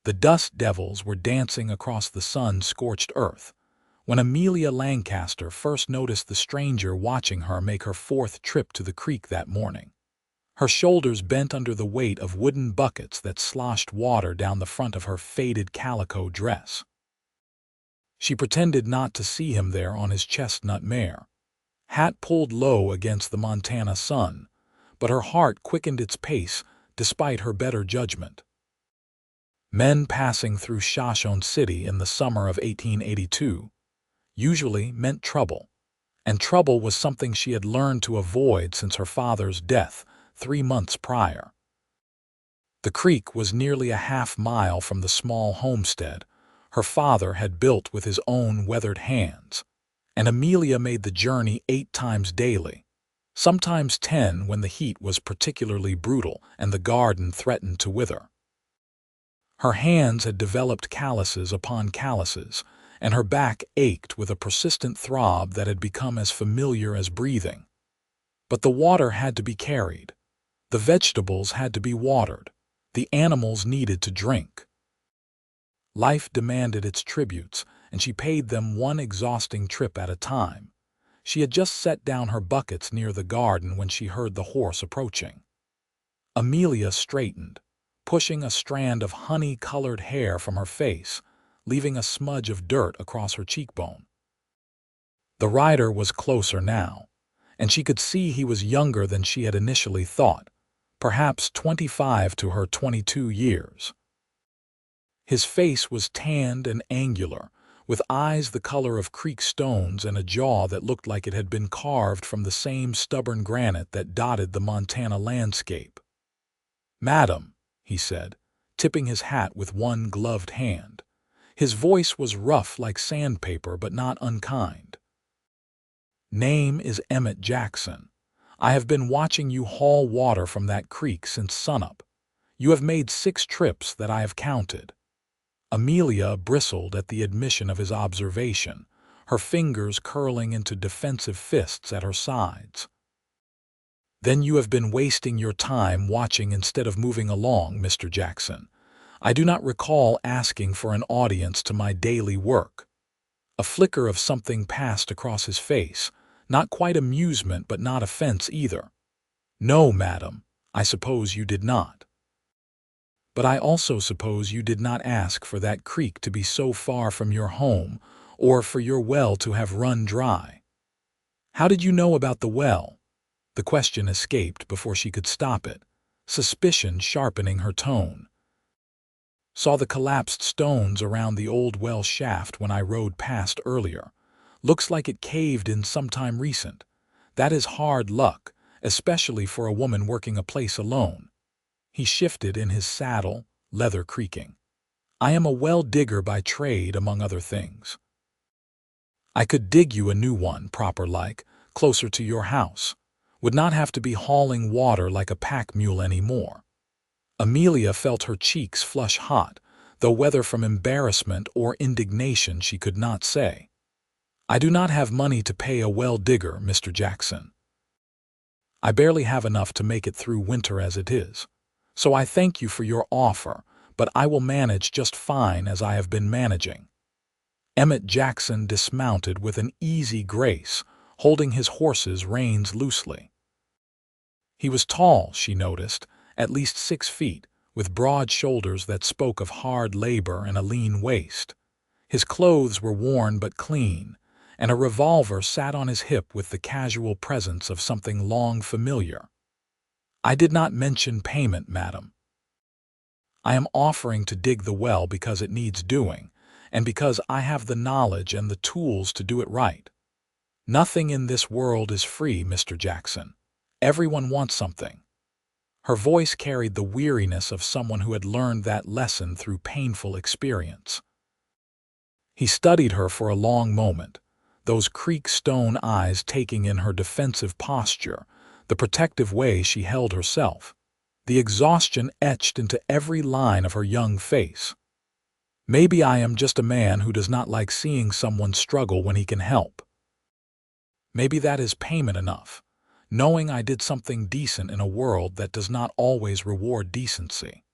The dust devils were dancing across the sun-scorched earth when Amelia Lancaster first noticed the stranger watching her make her fourth trip to the creek that morning. Her shoulders bent under the weight of wooden buckets that sloshed water down the front of her faded calico dress. She pretended not to see him there on his chestnut mare, hat pulled low against the Montana sun, but her heart quickened its pace despite her better judgment. Men passing through Shoshone City in the summer of 1882 usually meant trouble, and trouble was something she had learned to avoid since her father's death 3 months prior. The creek was nearly a half-mile from the small homestead her father had built with his own weathered hands, and Amelia made the journey 8 times daily, sometimes 10 when the heat was particularly brutal and the garden threatened to wither. Her hands had developed calluses upon calluses, and her back ached with a persistent throb that had become as familiar as breathing. But the water had to be carried. The vegetables had to be watered. The animals needed to drink. Life demanded its tributes, and she paid them one exhausting trip at a time. She had just set down her buckets near the garden when she heard the horse approaching. Amelia straightened, pushing a strand of honey-colored hair from her face, leaving a smudge of dirt across her cheekbone. The rider was closer now, and she could see he was younger than she had initially thought, perhaps 25 to her 22 years. His face was tanned and angular, with eyes the color of creek stones and a jaw that looked like it had been carved from the same stubborn granite that dotted the Montana landscape. "Madam," he said, tipping his hat with one gloved hand. His voice was rough like sandpaper but not unkind. "Name is Emmett Jackson. I have been watching you haul water from that creek since sunup. You have made 6 trips that I have counted." Amelia bristled at the admission of his observation, her fingers curling into defensive fists at her sides. "Then you have been wasting your time watching instead of moving along, Mr. Jackson. I do not recall asking for an audience to my daily work." A flicker of something passed across his face, not quite amusement but not offense either. "No, madam, I suppose you did not. But I also suppose you did not ask for that creek to be so far from your home, or for your well to have run dry." "How did you know about the well?" The question escaped before she could stop it, suspicion sharpening her tone. "Saw the collapsed stones around the old well shaft when I rode past earlier. Looks like it caved in sometime recent. That is hard luck, especially for a woman working a place alone." He shifted in his saddle, leather creaking. "I am a well digger by trade, among other things. I could dig you a new one, proper-like, closer to your house. Would not have to be hauling water like a pack mule anymore." Amelia felt her cheeks flush hot, though whether from embarrassment or indignation she could not say. "I do not have money to pay a well digger, Mr. Jackson. I barely have enough to make it through winter as it is. So I thank you for your offer, but I will manage just fine as I have been managing." Emmett Jackson dismounted with an easy grace, holding his horse's reins loosely. He was tall, she noticed, at least 6 feet, with broad shoulders that spoke of hard labor and a lean waist. His clothes were worn but clean, and a revolver sat on his hip with the casual presence of something long familiar. "I did not mention payment, madam. I am offering to dig the well because it needs doing, and because I have the knowledge and the tools to do it right. Nothing in this world is free, Mr. Jackson. Everyone wants something." Her voice carried the weariness of someone who had learned that lesson through painful experience. He studied her for a long moment, those creek stone eyes taking in her defensive posture, the protective way she held herself, the exhaustion etched into every line of her young face. "Maybe I am just a man who does not like seeing someone struggle when he can help. Maybe that is payment enough, knowing I did something decent in a world that does not always reward decency."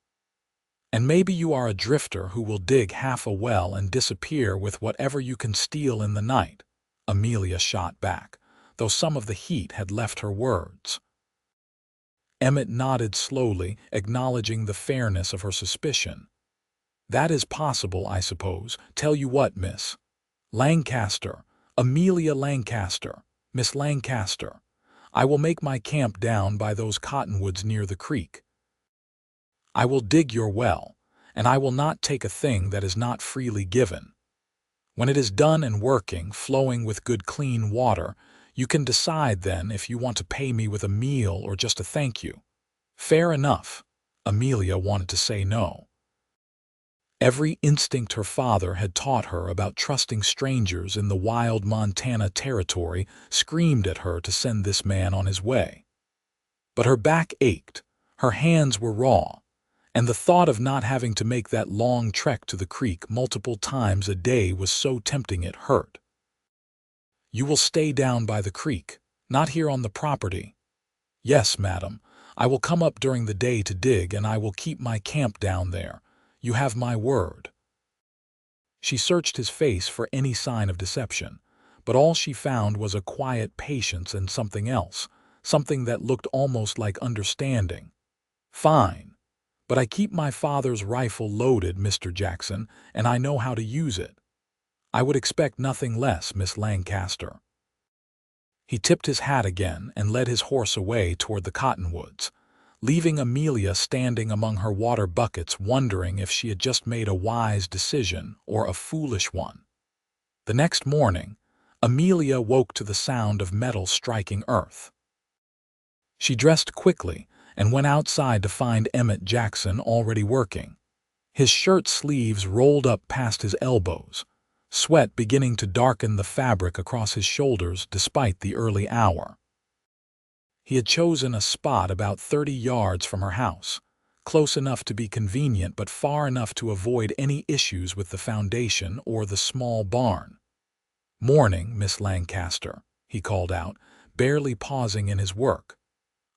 And maybe you are a drifter who will dig half a well and disappear with whatever you can steal in the night, Amelia shot back, though some of the heat had left her words. Emmett nodded slowly, acknowledging the fairness of her suspicion. That is possible, I suppose. Tell you what, Miss Lancaster, Amelia Lancaster, Miss Lancaster, I will make my camp down by those cottonwoods near the creek. I will dig your well, and I will not take a thing that is not freely given. When it is done and working, flowing with good clean water, you can decide then if you want to pay me with a meal or just a thank you. Fair enough. Amelia wanted to say no. Every instinct her father had taught her about trusting strangers in the wild Montana territory screamed at her to send this man on his way. But her back ached, her hands were raw, and the thought of not having to make that long trek to the creek multiple times a day was so tempting it hurt. You will stay down by the creek, not here on the property. Yes, madam, I will come up during the day to dig, and I will keep my camp down there. You have my word. She searched his face for any sign of deception, but all she found was a quiet patience and something else, something that looked almost like understanding. Fine, but I keep my father's rifle loaded, Mr. Jackson, and I know how to use it. I would expect nothing less, Miss Lancaster. He tipped his hat again and led his horse away toward the cottonwoods, leaving Amelia standing among her water buckets wondering if she had just made a wise decision or a foolish one. The next morning, Amelia woke to the sound of metal striking earth. She dressed quickly and went outside to find Emmett Jackson already working, his shirt sleeves rolled up past his elbows, sweat beginning to darken the fabric across his shoulders despite the early hour. He had chosen a spot about 30 yards from her house, close enough to be convenient but far enough to avoid any issues with the foundation or the small barn. "Morning, Miss Lancaster," he called out, barely pausing in his work.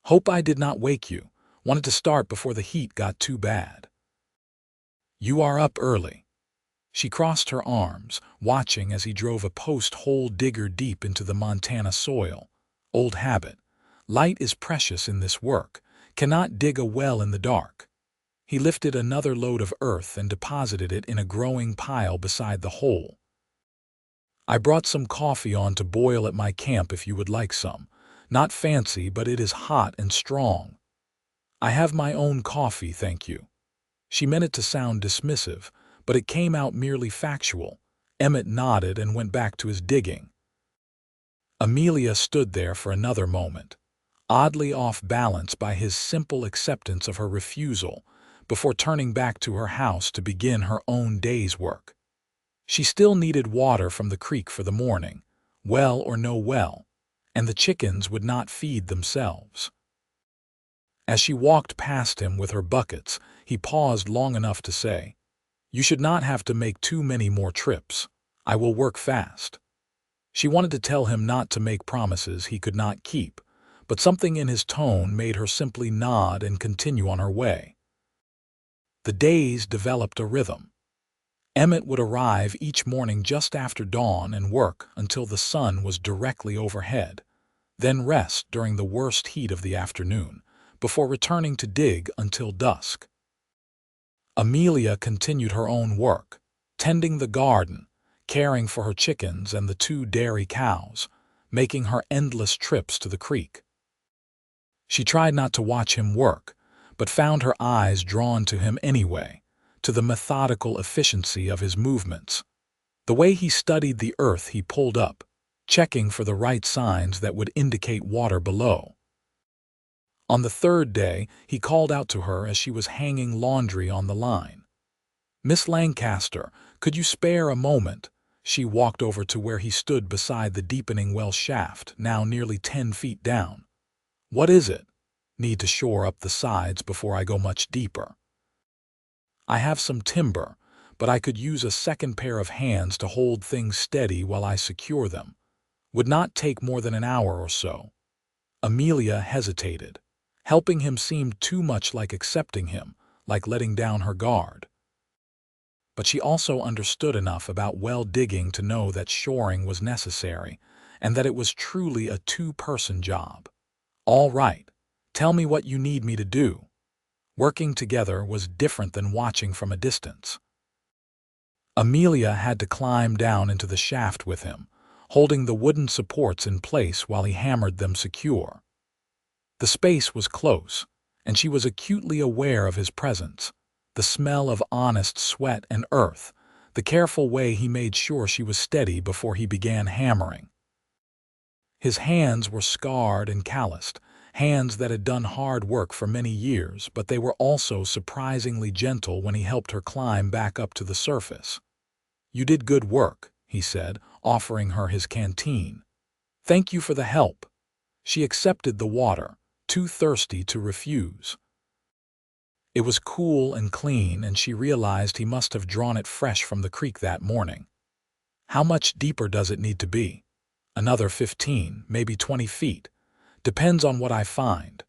"Hope I did not wake you. Wanted to start before the heat got too bad." "You are up early." She crossed her arms, watching as he drove a post-hole digger deep into the Montana soil. Old habit. Light is precious in this work, cannot dig a well in the dark. He lifted another load of earth and deposited it in a growing pile beside the hole. "I brought some coffee on to boil at my camp if you would like some. Not fancy, but it is hot and strong." "I have my own coffee, thank you." She meant it to sound dismissive, but it came out merely factual. Emmett nodded and went back to his digging. Amelia stood there for another moment, oddly off balance by his simple acceptance of her refusal, before turning back to her house to begin her own day's work. She still needed water from the creek for the morning, well or no well, and the chickens would not feed themselves. As she walked past him with her buckets, he paused long enough to say, "You should not have to make too many more trips. I will work fast." She wanted to tell him not to make promises he could not keep, but something in his tone made her simply nod and continue on her way. The days developed a rhythm. Emmett would arrive each morning just after dawn and work until the sun was directly overhead, then rest during the worst heat of the afternoon, before returning to dig until dusk. Amelia continued her own work, tending the garden, caring for her chickens and the 2 dairy cows, making her endless trips to the creek. She tried not to watch him work, but found her eyes drawn to him anyway, to the methodical efficiency of his movements, the way he studied the earth he pulled up, checking for the right signs that would indicate water below. On the 3rd day, he called out to her as she was hanging laundry on the line. "Miss Lancaster, could you spare a moment?" She walked over to where he stood beside the deepening well shaft, now nearly 10 feet down. "What is it?" "Need to shore up the sides before I go much deeper." "I have some timber, but I could use a second pair of hands to hold things steady while I secure them. Would not take more than an hour or so." Amelia hesitated. Helping him seemed too much like accepting him, like letting down her guard. But she also understood enough about well digging to know that shoring was necessary, and that it was truly a two-person job. "All right, tell me what you need me to do." Working together was different than watching from a distance. Amelia had to climb down into the shaft with him, holding the wooden supports in place while he hammered them secure. The space was close, and she was acutely aware of his presence, the smell of honest sweat and earth, the careful way he made sure she was steady before he began hammering. His hands were scarred and calloused, hands that had done hard work for many years, but they were also surprisingly gentle when he helped her climb back up to the surface. "You did good work," he said, offering her his canteen. "Thank you for the help." She accepted the water, too thirsty to refuse. It was cool and clean, and she realized he must have drawn it fresh from the creek that morning. "How much deeper does it need to be?" "Another 15, maybe 20 feet. Depends on what I find.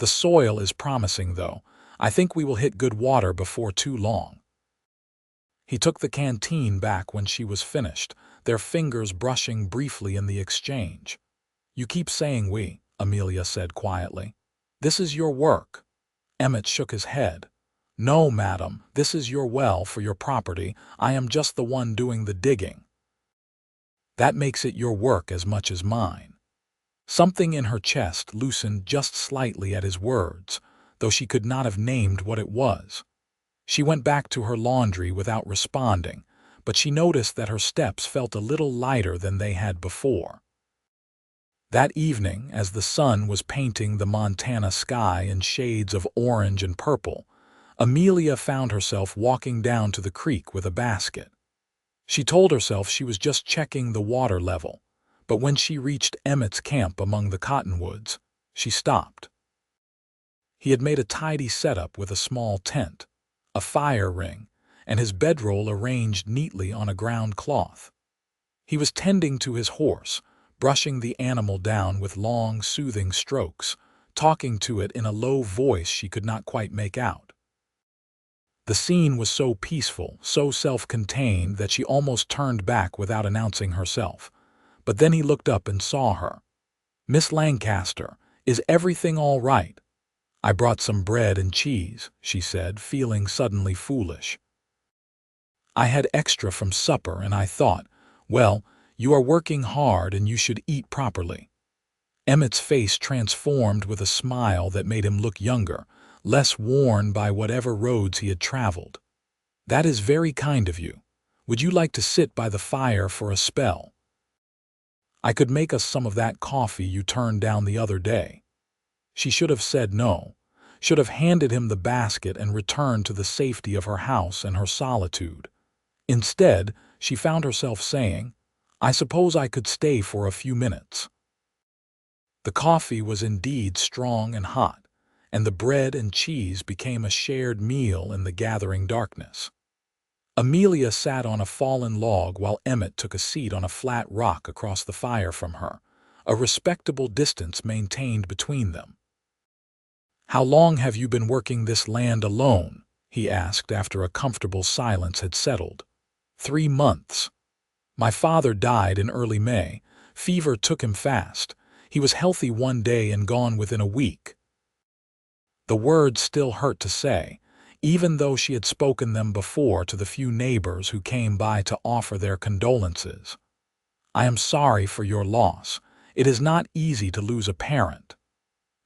The soil is promising, though. I think we will hit good water before too long." He took the canteen back when she was finished, their fingers brushing briefly in the exchange. "You keep saying we," Amelia said quietly. "This is your work." Emmett shook his head. "No, madam, this is your well for your property. I am just the one doing the digging." "That makes it your work as much as mine." Something in her chest loosened just slightly at his words, though she could not have named what it was. She went back to her laundry without responding, but she noticed that her steps felt a little lighter than they had before. That evening, as the sun was painting the Montana sky in shades of orange and purple, Amelia found herself walking down to the creek with a basket. She told herself she was just checking the water level, but when she reached Emmett's camp among the cottonwoods, she stopped. He had made a tidy setup with a small tent, a fire ring, and his bedroll arranged neatly on a ground cloth. He was tending to his horse, brushing the animal down with long, soothing strokes, talking to it in a low voice she could not quite make out. The scene was so peaceful, so self-contained, that she almost turned back without announcing herself. But then he looked up and saw her. "Miss Lancaster, is everything all right?" "I brought some bread and cheese," she said, feeling suddenly foolish. "I had extra from supper, and I thought, well, you are working hard and you should eat properly." Emmett's face transformed with a smile that made him look younger, less worn by whatever roads he had traveled. "That is very kind of you. Would you like to sit by the fire for a spell? I could make us some of that coffee you turned down the other day." She should have said no, should have handed him the basket and returned to the safety of her house and her solitude. Instead, she found herself saying, "I suppose I could stay for a few minutes." The coffee was indeed strong and hot, and the bread and cheese became a shared meal in the gathering darkness. Amelia sat on a fallen log while Emmett took a seat on a flat rock across the fire from her, a respectable distance maintained between them. "How long have you been working this land alone?" he asked after a comfortable silence had settled. 3 months. My father died in early May. Fever took him fast. He was healthy one day and gone within a week." The words still hurt to say, even though she had spoken them before to the few neighbors who came by to offer their condolences. "I am sorry for your loss. It is not easy to lose a parent."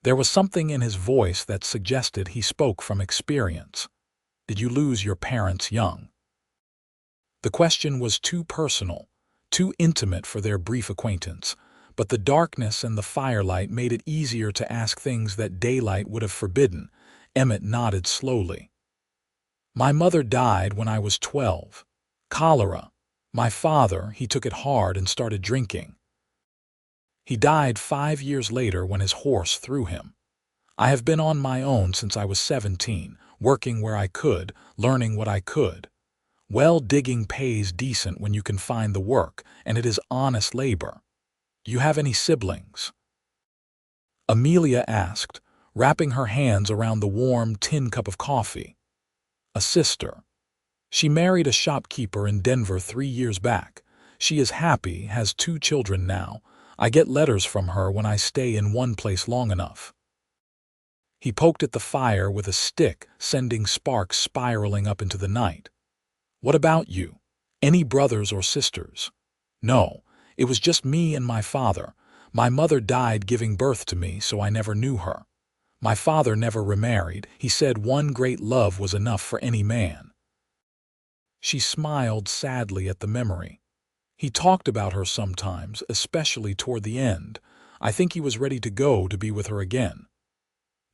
There was something in his voice that suggested he spoke from experience. "Did you lose your parents young?" The question was too personal, too intimate for their brief acquaintance, but the darkness and the firelight made it easier to ask things that daylight would have forbidden. Emmett nodded slowly. "My mother died when I was 12. Cholera. My father, he took it hard and started drinking. He died 5 years later when his horse threw him. I have been on my own since I was 17, working where I could, learning what I could. Well, digging pays decent when you can find the work, and it is honest labor. Do you have any siblings?" Amelia asked, wrapping her hands around the warm tin cup of coffee. A sister. She married a shopkeeper in Denver 3 years back. She is happy, has 2 children now. I get letters from her when I stay in one place long enough." He poked at the fire with a stick, sending sparks spiraling up into the night. "What about you? Any brothers or sisters?" "No, it was just me and my father. My mother died giving birth to me, so I never knew her. My father never remarried. He said one great love was enough for any man." She smiled sadly at the memory. "He talked about her sometimes, especially toward the end. I think he was ready to go to be with her again."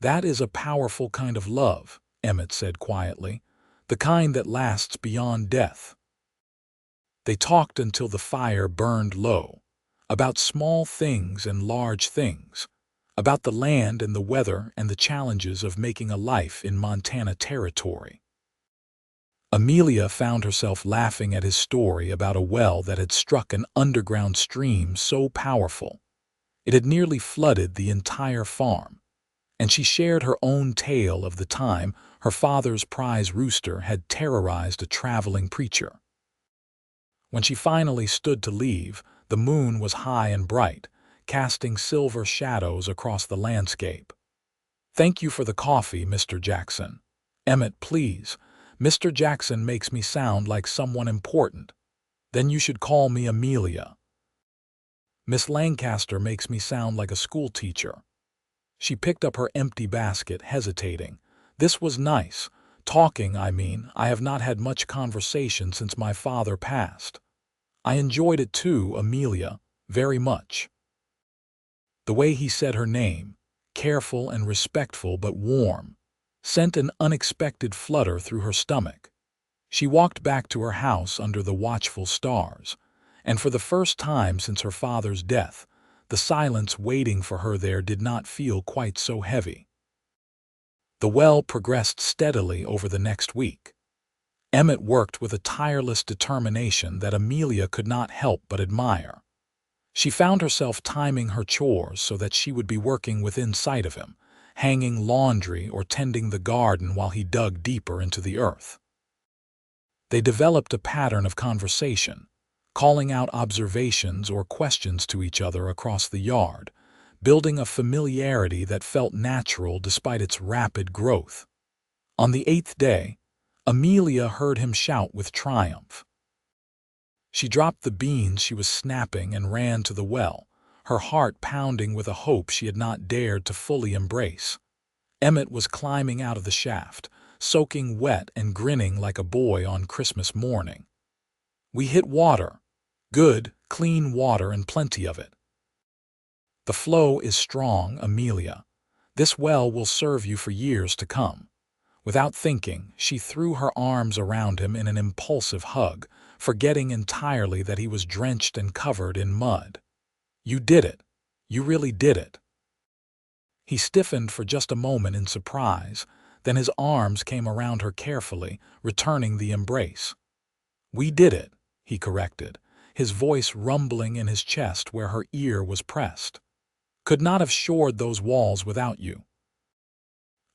"That is a powerful kind of love," Emmett said quietly, "the kind that lasts beyond death." They talked until the fire burned low, about small things and large things, about the land and the weather and the challenges of making a life in Montana territory. Amelia found herself laughing at his story about a well that had struck an underground stream so powerful it had nearly flooded the entire farm, and she shared her own tale of the time her father's prize rooster had terrorized a traveling preacher. When she finally stood to leave, the moon was high and bright, casting silver shadows across the landscape. "Thank you for the coffee, Mr. Jackson." "Emmett, please. Mr. Jackson makes me sound like someone important." "Then you should call me Amelia." "Miss Lancaster makes me sound like a schoolteacher." She picked up her empty basket, hesitating. "This was nice. Talking, I mean. I have not had much conversation since my father passed." "I enjoyed it too, Amelia, very much." The way he said her name, careful and respectful but warm, sent an unexpected flutter through her stomach. She walked back to her house under the watchful stars, and for the first time since her father's death, the silence waiting for her there did not feel quite so heavy. The well progressed steadily over the next week. Emmett worked with a tireless determination that Amelia could not help but admire. She found herself timing her chores so that she would be working within sight of him, hanging laundry or tending the garden while he dug deeper into the earth. They developed a pattern of conversation, calling out observations or questions to each other across the yard, building a familiarity that felt natural despite its rapid growth. On the 8th day, Amelia heard him shout with triumph. She dropped the beans she was snapping and ran to the well, her heart pounding with a hope she had not dared to fully embrace. Emmett was climbing out of the shaft, soaking wet and grinning like a boy on Christmas morning. "We hit water. Good, clean water and plenty of it. The flow is strong, Amelia. This well will serve you for years to come." Without thinking, she threw her arms around him in an impulsive hug, forgetting entirely that he was drenched and covered in mud. "You did it. You really did it." He stiffened for just a moment in surprise, then his arms came around her carefully, returning the embrace. "We did it," he corrected, his voice rumbling in his chest where her ear was pressed. "Could not have shored those walls without you."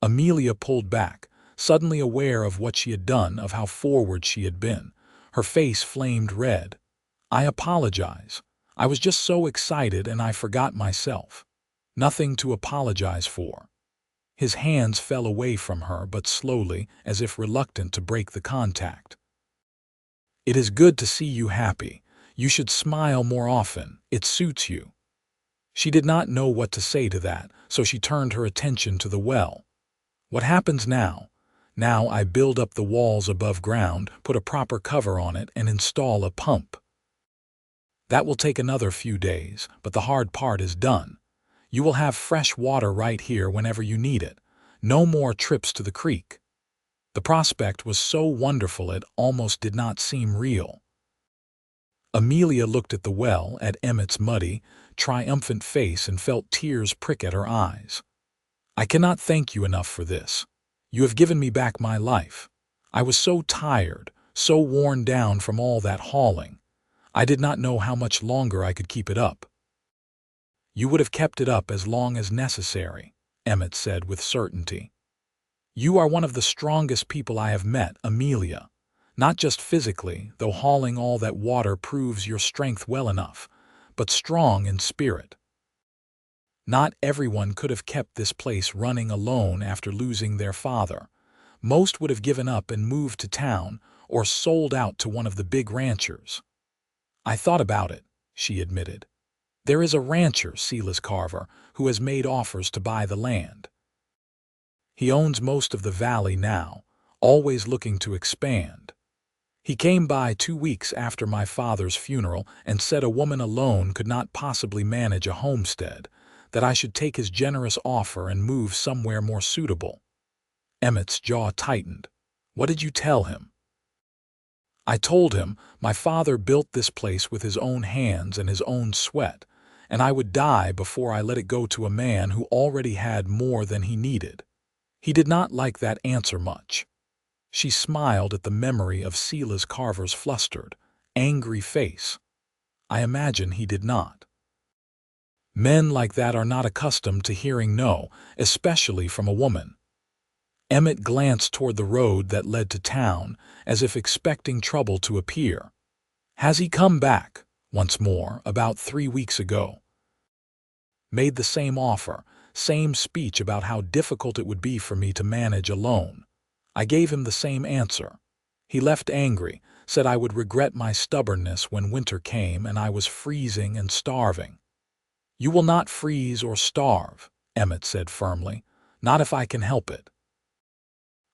Amelia pulled back, suddenly aware of what she had done, of how forward she had been. Her face flamed red. "I apologize. I was just so excited and I forgot myself." "Nothing to apologize for." His hands fell away from her, but slowly, as if reluctant to break the contact. "It is good to see you happy. You should smile more often. It suits you." She did not know what to say to that, so she turned her attention to the well. "What happens now?" "Now I build up the walls above ground, put a proper cover on it, and install a pump. That will take another few days, but the hard part is done. You will have fresh water right here whenever you need it. No more trips to the creek." The prospect was so wonderful it almost did not seem real. Amelia looked at the well, at Emmett's muddy, triumphant face, and felt tears prick at her eyes. "I cannot thank you enough for this. You have given me back my life. I was so tired, so worn down from all that hauling. I did not know how much longer I could keep it up." "You would have kept it up as long as necessary," Emmett said with certainty. You are one of the strongest people I have met, Amelia. Not just physically, though hauling all that water proves your strength well enough, but strong in spirit. Not everyone could have kept this place running alone after losing their father. Most would have given up and moved to town or sold out to one of the big ranchers. I thought about it, she admitted. There is a rancher, Silas Carver, who has made offers to buy the land. He owns most of the valley now, always looking to expand. He came by 2 weeks after my father's funeral and said a woman alone could not possibly manage a homestead, that I should take his generous offer and move somewhere more suitable. Emmett's jaw tightened. What did you tell him? I told him my father built this place with his own hands and his own sweat, and I would die before I let it go to a man who already had more than he needed. He did not like that answer much. She smiled at the memory of Silas Carver's flustered, angry face. I imagine he did not. Men like that are not accustomed to hearing no, especially from a woman. Emmett glanced toward the road that led to town, as if expecting trouble to appear. Has he come back, once more, about 3 weeks ago? Made the same offer, same speech about how difficult it would be for me to manage alone. I gave him the same answer. He left angry, said I would regret my stubbornness when winter came and I was freezing and starving. You will not freeze or starve, Emmett said firmly, not if I can help it.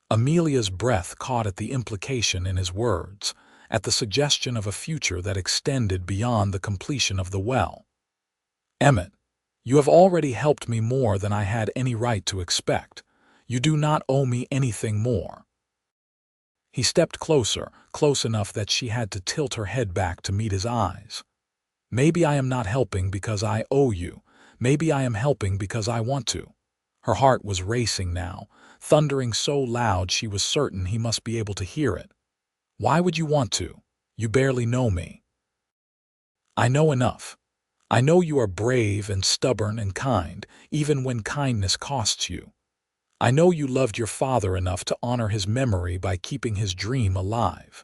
Amelia's breath caught at the implication in his words, at the suggestion of a future that extended beyond the completion of the well. Emmett, you have already helped me more than I had any right to expect. You do not owe me anything more. He stepped closer, close enough that she had to tilt her head back to meet his eyes. Maybe I am not helping because I owe you. Maybe I am helping because I want to. Her heart was racing now, thundering so loud she was certain he must be able to hear it. Why would you want to? You barely know me. I know enough. I know you are brave and stubborn and kind, even when kindness costs you. I know you loved your father enough to honor his memory by keeping his dream alive.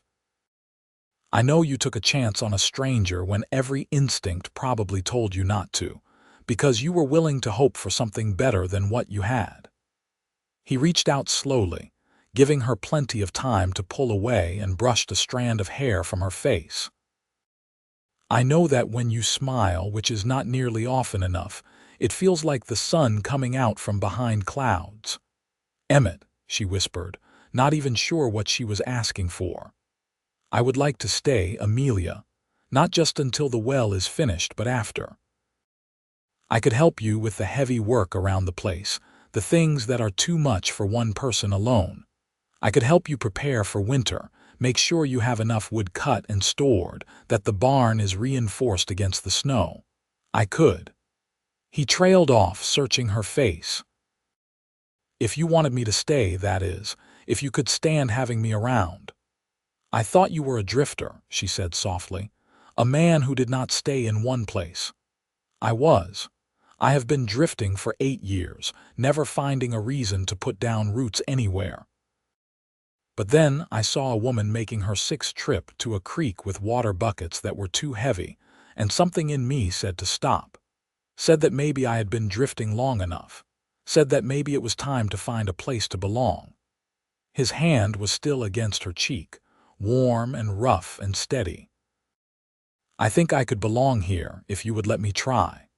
I know you took a chance on a stranger when every instinct probably told you not to, because you were willing to hope for something better than what you had. He reached out slowly, giving her plenty of time to pull away and brushed a strand of hair from her face. I know that when you smile, which is not nearly often enough, it feels like the sun coming out from behind clouds. Emmett, she whispered, not even sure what she was asking for. I would like to stay, Amelia, not just until the well is finished, but after. I could help you with the heavy work around the place, the things that are too much for one person alone. I could help you prepare for winter, make sure you have enough wood cut and stored, that the barn is reinforced against the snow. I could. He trailed off, searching her face. If you wanted me to stay, that is, if you could stand having me around. I thought you were a drifter, she said softly, a man who did not stay in one place. I was. I have been drifting for 8 years, never finding a reason to put down roots anywhere. But then I saw a woman making her 6th trip to a creek with water buckets that were too heavy, and something in me said to stop. Said that maybe I had been drifting long enough. Said that maybe it was time to find a place to belong. His hand was still against her cheek, warm and rough and steady. I think I could belong here if you would let me try.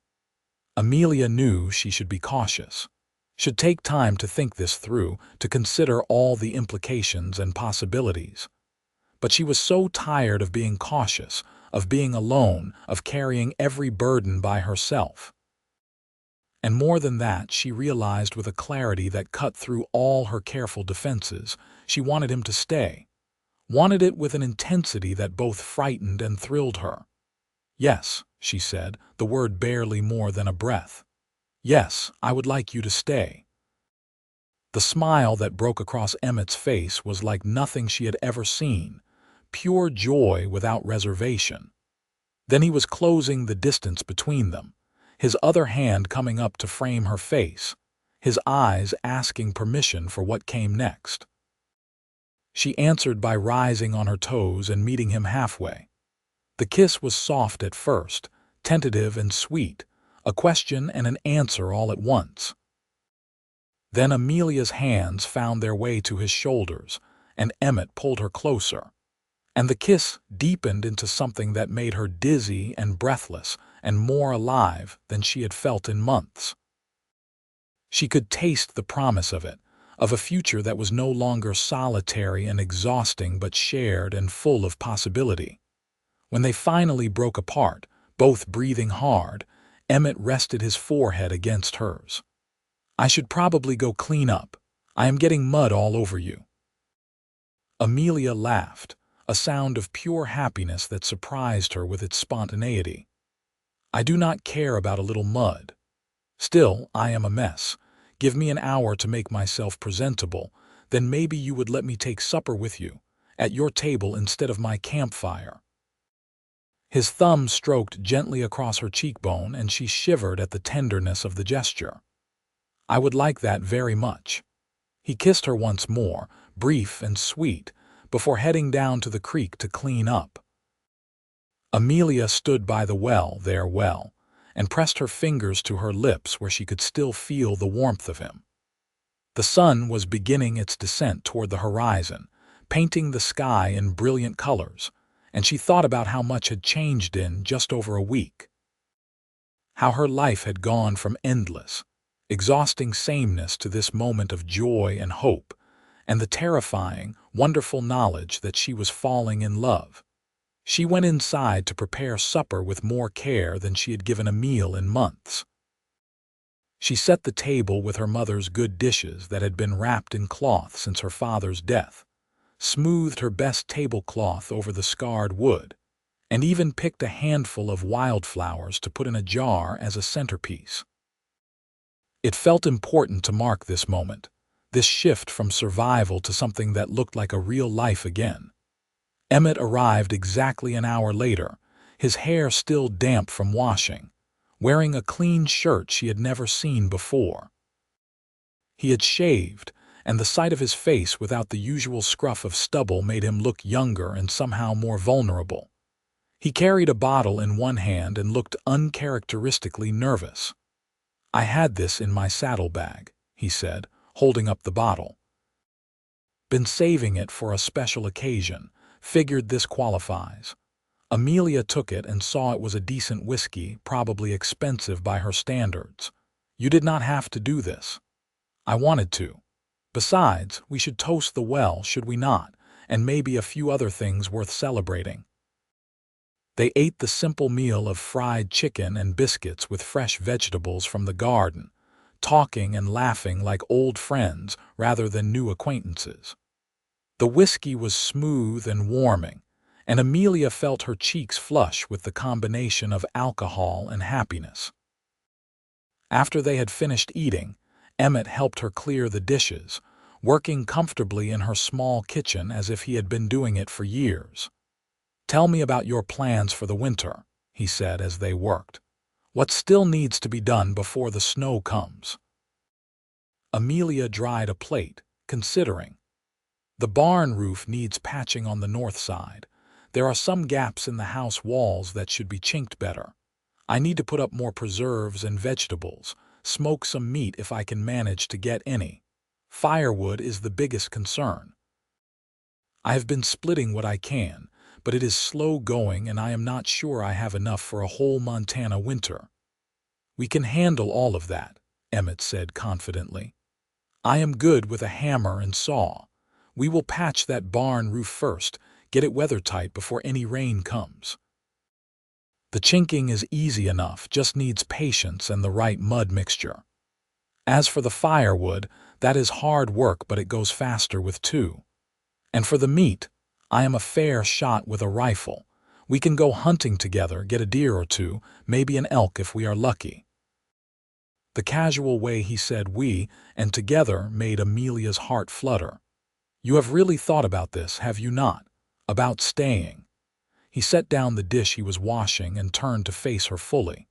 Amelia knew she should be cautious, should take time to think this through, to consider all the implications and possibilities. But she was so tired of being cautious, of being alone, of carrying every burden by herself. And more than that, she realized with a clarity that cut through all her careful defenses, she wanted him to stay. Wanted it with an intensity that both frightened and thrilled her. Yes, she said, the word barely more than a breath. Yes, I would like you to stay. The smile that broke across Emmett's face was like nothing she had ever seen, pure joy without reservation. Then he was closing the distance between them, his other hand coming up to frame her face, his eyes asking permission for what came next. She answered by rising on her toes and meeting him halfway. The kiss was soft at first, tentative and sweet, a question and an answer all at once. Then Amelia's hands found their way to his shoulders, and Emmett pulled her closer. And the kiss deepened into something that made her dizzy and breathless and more alive than she had felt in months. She could taste the promise of it, of a future that was no longer solitary and exhausting but shared and full of possibility. When they finally broke apart, both breathing hard, Emmett rested his forehead against hers. "I should probably go clean up. I am getting mud all over you." Amelia laughed, a sound of pure happiness that surprised her with its spontaneity. "I do not care about a little mud. Still, I am a mess. Give me an hour to make myself presentable, then maybe you would let me take supper with you, at your table instead of my campfire." His thumb stroked gently across her cheekbone, and she shivered at the tenderness of the gesture. "I would like that very much." He kissed her once more, brief and sweet, before heading down to the creek to clean up. Amelia stood by the well, and pressed her fingers to her lips where she could still feel the warmth of him. The sun was beginning its descent toward the horizon, painting the sky in brilliant colors, and she thought about how much had changed in just over a week. How her life had gone from endless, exhausting sameness to this moment of joy and hope, and the terrifying, wonderful knowledge that she was falling in love. She went inside to prepare supper with more care than she had given a meal in months. She set the table with her mother's good dishes that had been wrapped in cloth since her father's death, smoothed her best tablecloth over the scarred wood, and even picked a handful of wildflowers to put in a jar as a centerpiece. It felt important to mark this moment, this shift from survival to something that looked like a real life again. Emmett arrived exactly an hour later, his hair still damp from washing, wearing a clean shirt she had never seen before. He had shaved, and the sight of his face without the usual scruff of stubble made him look younger and somehow more vulnerable. He carried a bottle in one hand and looked uncharacteristically nervous. "I had this in my saddlebag," he said, holding up the bottle. "Been saving it for a special occasion. Figured this qualifies." Amelia took it and saw it was a decent whiskey, probably expensive by her standards. "You did not have to do this." "I wanted to. Besides, we should toast the well, should we not, and maybe a few other things worth celebrating." They ate the simple meal of fried chicken and biscuits with fresh vegetables from the garden, talking and laughing like old friends rather than new acquaintances. The whiskey was smooth and warming, and Amelia felt her cheeks flush with the combination of alcohol and happiness. After they had finished eating, Emmett helped her clear the dishes, working comfortably in her small kitchen as if he had been doing it for years. "Tell me about your plans for the winter," he said as they worked. "What still needs to be done before the snow comes?" Amelia dried a plate, considering. "The barn roof needs patching on the north side. There are some gaps in the house walls that should be chinked better. I need to put up more preserves and vegetables, smoke some meat if I can manage to get any. Firewood is the biggest concern. I have been splitting what I can, but it is slow going and I am not sure I have enough for a whole Montana winter." "We can handle all of that," Emmett said confidently. "I am good with a hammer and saw. We will patch that barn roof first, get it weather-tight before any rain comes. The chinking is easy enough, just needs patience and the right mud mixture. As for the firewood, that is hard work, but it goes faster with two. And for the meat, I am a fair shot with a rifle. We can go hunting together, get a deer or two, maybe an elk if we are lucky." The casual way he said "we" and "together" made Amelia's heart flutter. "You have really thought about this, have you not? About staying?" He set down the dish he was washing and turned to face her fully.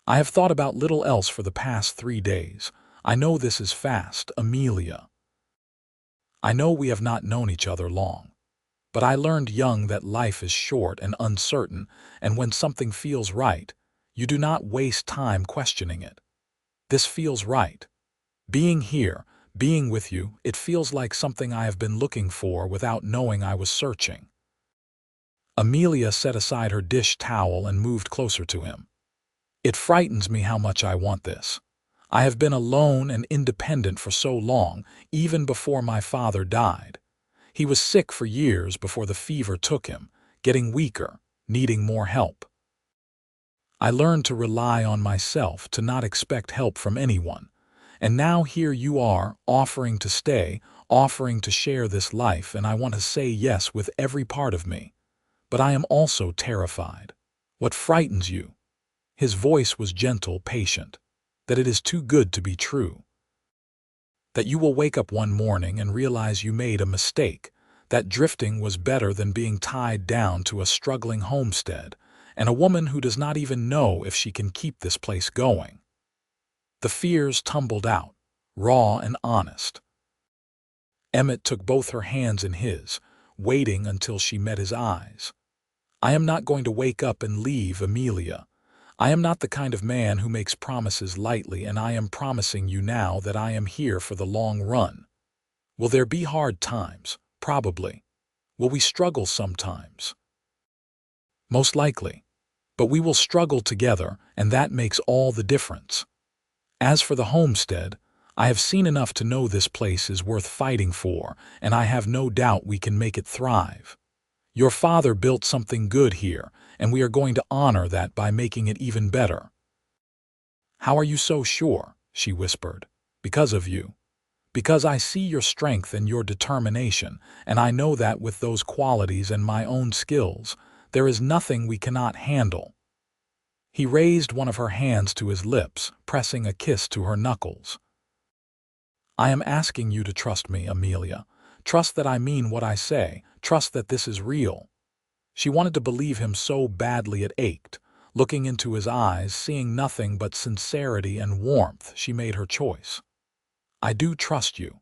"I have thought about little else for the past 3 days. I know this is fast, Amelia. I know we have not known each other long. But I learned young that life is short and uncertain, and when something feels right, you do not waste time questioning it. This feels right. Being here, being with you, it feels like something I have been looking for without knowing I was searching. Amelia set aside her dish towel and moved closer to him. It frightens me how much I want this. I have been alone and independent for so long, even before my father died. He was sick for years before the fever took him, getting weaker, needing more help. I learned to rely on myself, to not expect help from anyone. And now here you are, offering to stay, offering to share this life, and I want to say yes with every part of me. But I am also terrified. What frightens you? His voice was gentle, patient. That it is too good to be true. That you will wake up one morning and realize you made a mistake, that drifting was better than being tied down to a struggling homestead, and a woman who does not even know if she can keep this place going. The fears tumbled out, raw and honest. Emmett took both her hands in his, waiting until she met his eyes. I am not going to wake up and leave, Amelia. I am not the kind of man who makes promises lightly, and I am promising you now that I am here for the long run. Will there be hard times? Probably. Will we struggle sometimes? Most likely. But we will struggle together, and that makes all the difference. As for the homestead, I have seen enough to know this place is worth fighting for, and I have no doubt we can make it thrive. Your father built something good here, and we are going to honor that by making it even better. How are you so sure? She whispered. Because of you. Because I see your strength and your determination, and I know that with those qualities and my own skills, there is nothing we cannot handle. He raised one of her hands to his lips, pressing a kiss to her knuckles. I am asking you to trust me, Amelia. Trust that I mean what I say. Trust that this is real. She wanted to believe him so badly it ached. Looking into his eyes, seeing nothing but sincerity and warmth, she made her choice. I do trust you.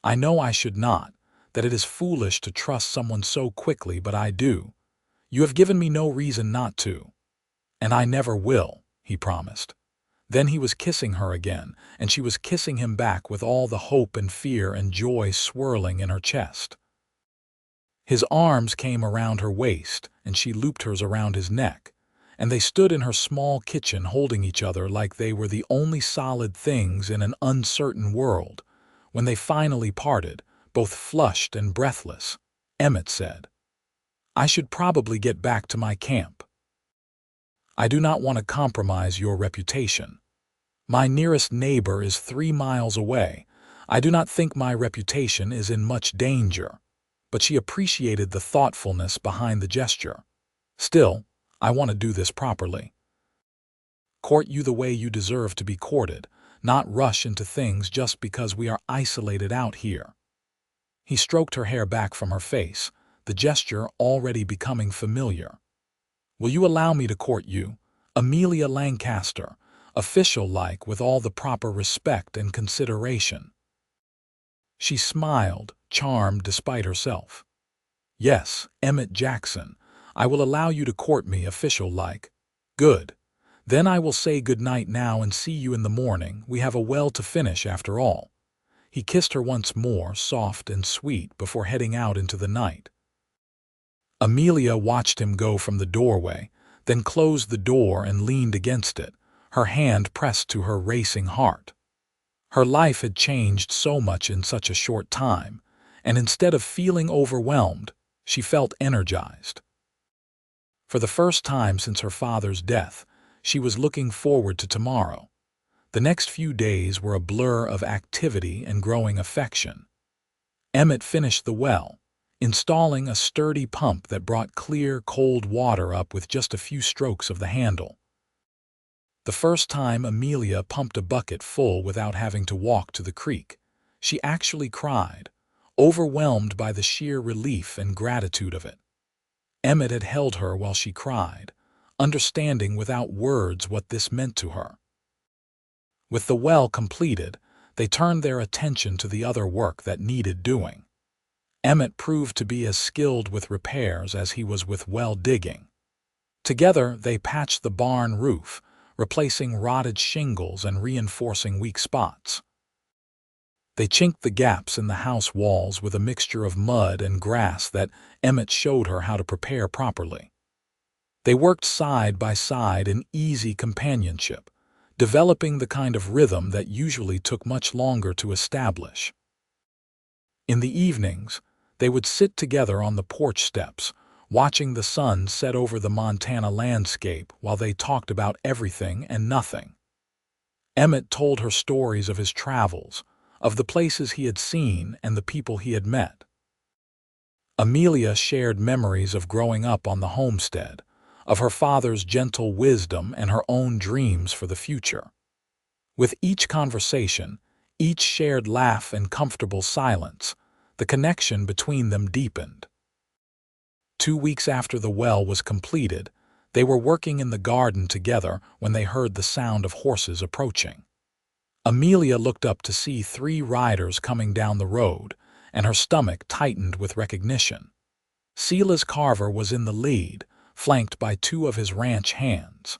I know I should not, that it is foolish to trust someone so quickly, but I do. You have given me no reason not to. And I never will, he promised. Then he was kissing her again, and she was kissing him back with all the hope and fear and joy swirling in her chest. His arms came around her waist, and she looped hers around his neck, and they stood in her small kitchen holding each other like they were the only solid things in an uncertain world. When they finally parted, both flushed and breathless, Emmett said, I should probably get back to my camp. I do not want to compromise your reputation. My nearest neighbor is 3 miles away. I do not think my reputation is in much danger. But she appreciated the thoughtfulness behind the gesture. Still, I want to do this properly. Court you the way you deserve to be courted, not rush into things just because we are isolated out here. He stroked her hair back from her face, the gesture already becoming familiar. Will you allow me to court you, Amelia Lancaster, official-like with all the proper respect and consideration? She smiled, charmed despite herself. Yes, Emmett Jackson, I will allow you to court me official-like. Good. Then I will say good night now and see you in the morning. We have a well to finish after all. He kissed her once more, soft and sweet, before heading out into the night. Amelia watched him go from the doorway, then closed the door and leaned against it, her hand pressed to her racing heart. Her life had changed so much in such a short time, and instead of feeling overwhelmed, she felt energized. For the first time since her father's death, she was looking forward to tomorrow. The next few days were a blur of activity and growing affection. Emmett finished the well, installing a sturdy pump that brought clear, cold water up with just a few strokes of the handle. The first time Amelia pumped a bucket full without having to walk to the creek, she actually cried, overwhelmed by the sheer relief and gratitude of it. Emmett had held her while she cried, understanding without words what this meant to her. With the well completed, they turned their attention to the other work that needed doing. Emmett proved to be as skilled with repairs as he was with well digging. Together, they patched the barn roof, replacing rotted shingles and reinforcing weak spots. They chinked the gaps in the house walls with a mixture of mud and grass that Emmett showed her how to prepare properly. They worked side by side in easy companionship, developing the kind of rhythm that usually took much longer to establish. In the evenings, they would sit together on the porch steps, watching the sun set over the Montana landscape while they talked about everything and nothing. Emmett told her stories of his travels, of the places he had seen and the people he had met. Amelia shared memories of growing up on the homestead, of her father's gentle wisdom and her own dreams for the future. With each conversation, each shared laugh and comfortable silence, the connection between them deepened. 2 weeks after the well was completed, they were working in the garden together when they heard the sound of horses approaching. Amelia looked up to see 3 riders coming down the road, and her stomach tightened with recognition. Silas Carver was in the lead, flanked by 2 of his ranch hands.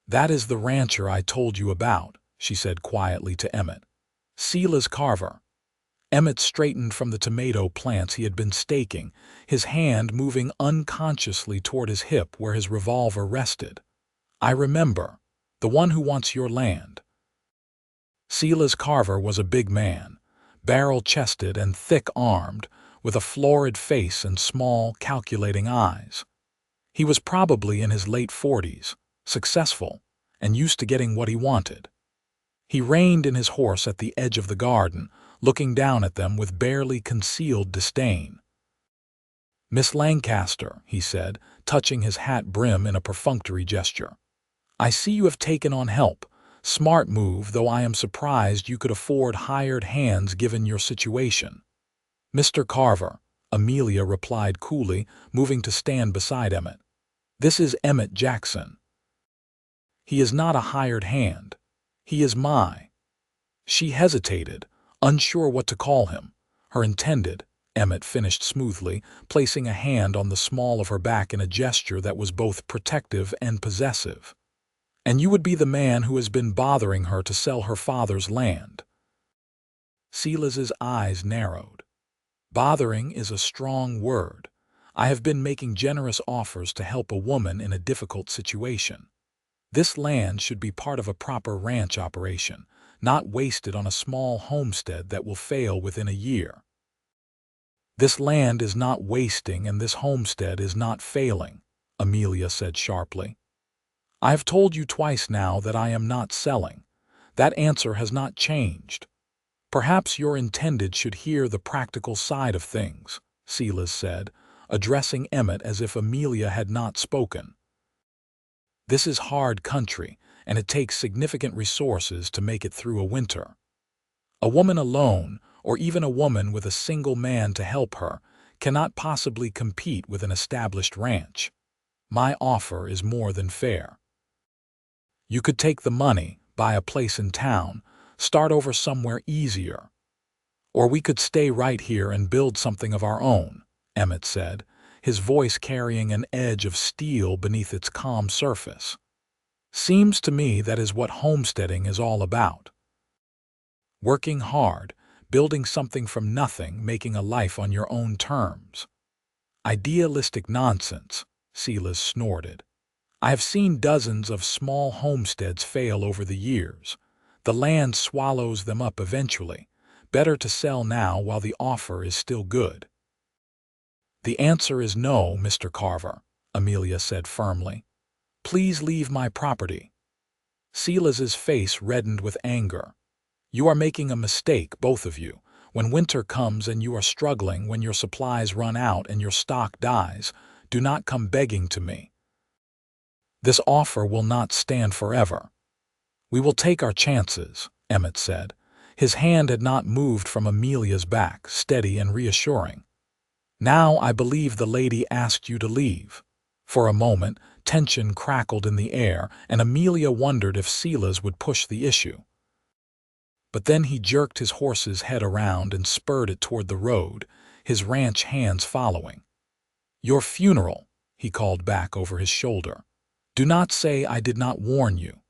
"That is the rancher I told you about," she said quietly to Emmett. "Silas Carver." Emmett straightened from the tomato plants he had been staking, his hand moving unconsciously toward his hip where his revolver rested. "I remember. The one who wants your land." Silas Carver was a big man, barrel-chested and thick-armed, with a florid face and small, calculating eyes. He was probably in his late 40s, successful, and used to getting what he wanted. He reined in his horse at the edge of the garden, looking down at them with barely concealed disdain. "Miss Lancaster," he said, touching his hat brim in a perfunctory gesture. "I see you have taken on help. Smart move, though I am surprised you could afford hired hands given your situation." "Mr. Carver," Amelia replied coolly, moving to stand beside Emmett. "This is Emmett Jackson. He is not a hired hand. He is my—" She hesitated, unsure what to call him. "Her intended," Emmett finished smoothly, placing a hand on the small of her back in a gesture that was both protective and possessive. "And you would be the man who has been bothering her to sell her father's land." Silas's eyes narrowed. "Bothering is a strong word. I have been making generous offers to help a woman in a difficult situation. This land should be part of a proper ranch operation, not wasted on a small homestead that will fail within a year." "This land is not wasting and this homestead is not failing," Amelia said sharply. "I have told you twice now that I am not selling. That answer has not changed. Perhaps your intended should hear the practical side of things," Silas said, addressing Emmett as if Amelia had not spoken. "This is hard country, and it takes significant resources to make it through a winter. A woman alone, or even a woman with a single man to help her, cannot possibly compete with an established ranch. My offer is more than fair. You could take the money, buy a place in town, start over somewhere easier. Or we could stay right here and build something of our own," Emmett said, his voice carrying an edge of steel beneath its calm surface. "Seems to me that is what homesteading is all about. Working hard, building something from nothing, making a life on your own terms." "Idealistic nonsense," Silas snorted. "I have seen dozens of small homesteads fail over the years. The land swallows them up eventually. Better to sell now while the offer is still good." "The answer is no, Mr. Carver," Amelia said firmly. "Please leave my property." Silas's face reddened with anger. "You are making a mistake, both of you. When winter comes and you are struggling, when your supplies run out and your stock dies, do not come begging to me. This offer will not stand forever." "We will take our chances," Emmett said. His hand had not moved from Amelia's back, steady and reassuring. "Now I believe the lady asked you to leave." For a moment, Tension crackled in the air, and Amelia wondered if Silas would push the issue. But then he jerked his horse's head around and spurred it toward the road, his ranch hands following. "Your funeral," he called back over his shoulder. "Do not say I did not warn you."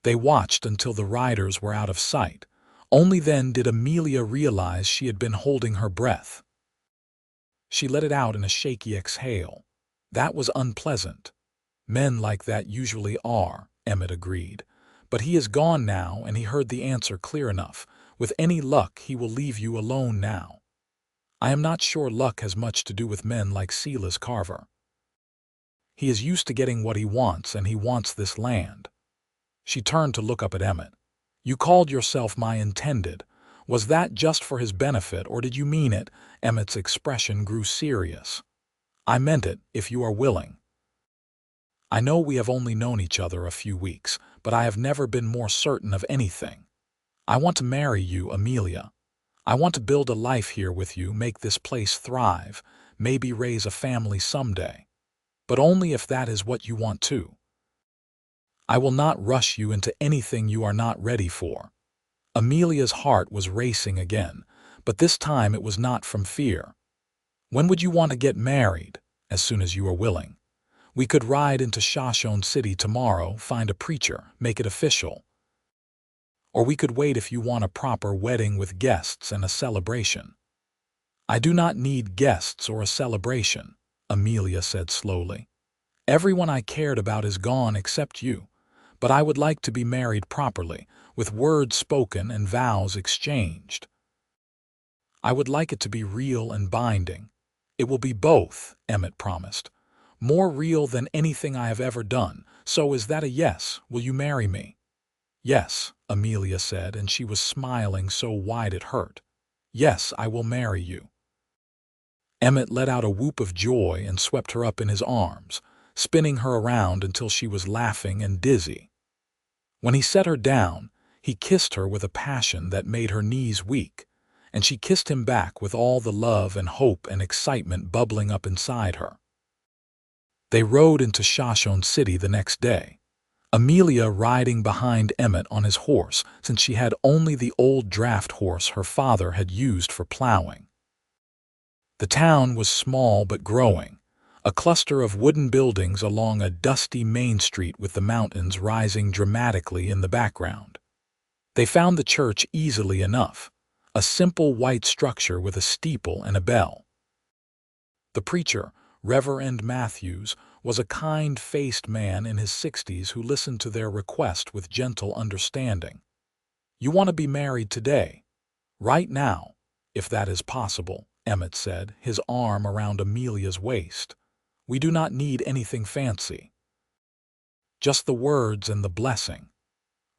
They watched until the riders were out of sight. Only then did Amelia realize she had been holding her breath. She let it out in a shaky exhale. That was unpleasant. Men like that usually are, Emmett agreed. But he is gone now, and he heard the answer clear enough. With any luck, he will leave you alone now. I am not sure luck has much to do with men like Silas Carver. He is used to getting what he wants, and he wants this land. She turned to look up at Emmett. "You called yourself my intended. Was that just for his benefit, or did you mean it?" Emmett's expression grew serious. "I meant it, if you are willing. I know we have only known each other a few weeks, but I have never been more certain of anything. I want to marry you, Amelia. I want to build a life here with you, make this place thrive, maybe raise a family someday. But only if that is what you want too. I will not rush you into anything you are not ready for." Amelia's heart was racing again, but this time it was not from fear. "When would you want to get married?" "As soon as you are willing. We could ride into Shoshone City tomorrow, find a preacher, make it official. Or we could wait if you want a proper wedding with guests and a celebration." "I do not need guests or a celebration," Amelia said slowly. "Everyone I cared about is gone except you. But I would like to be married properly, with words spoken and vows exchanged. I would like it to be real and binding." "It will be both," Emmett promised. "More real than anything I have ever done. So is that a yes? Will you marry me?" "Yes," Amelia said, and she was smiling so wide it hurt. "Yes, I will marry you." Emmett let out a whoop of joy and swept her up in his arms, spinning her around until she was laughing and dizzy. When he set her down, he kissed her with a passion that made her knees weak, and she kissed him back with all the love and hope and excitement bubbling up inside her. They rode into Shoshone City the next day, Amelia riding behind Emmett on his horse, since she had only the old draft horse her father had used for plowing. The town was small but growing, a cluster of wooden buildings along a dusty main street with the mountains rising dramatically in the background. They found the church easily enough, a simple white structure with a steeple and a bell. The preacher, Reverend Matthews, was a kind-faced man in his 60s who listened to their request with gentle understanding. "You want to be married today, right now, if that is possible," Emmett said, his arm around Amelia's waist. "We do not need anything fancy. Just the words and the blessing."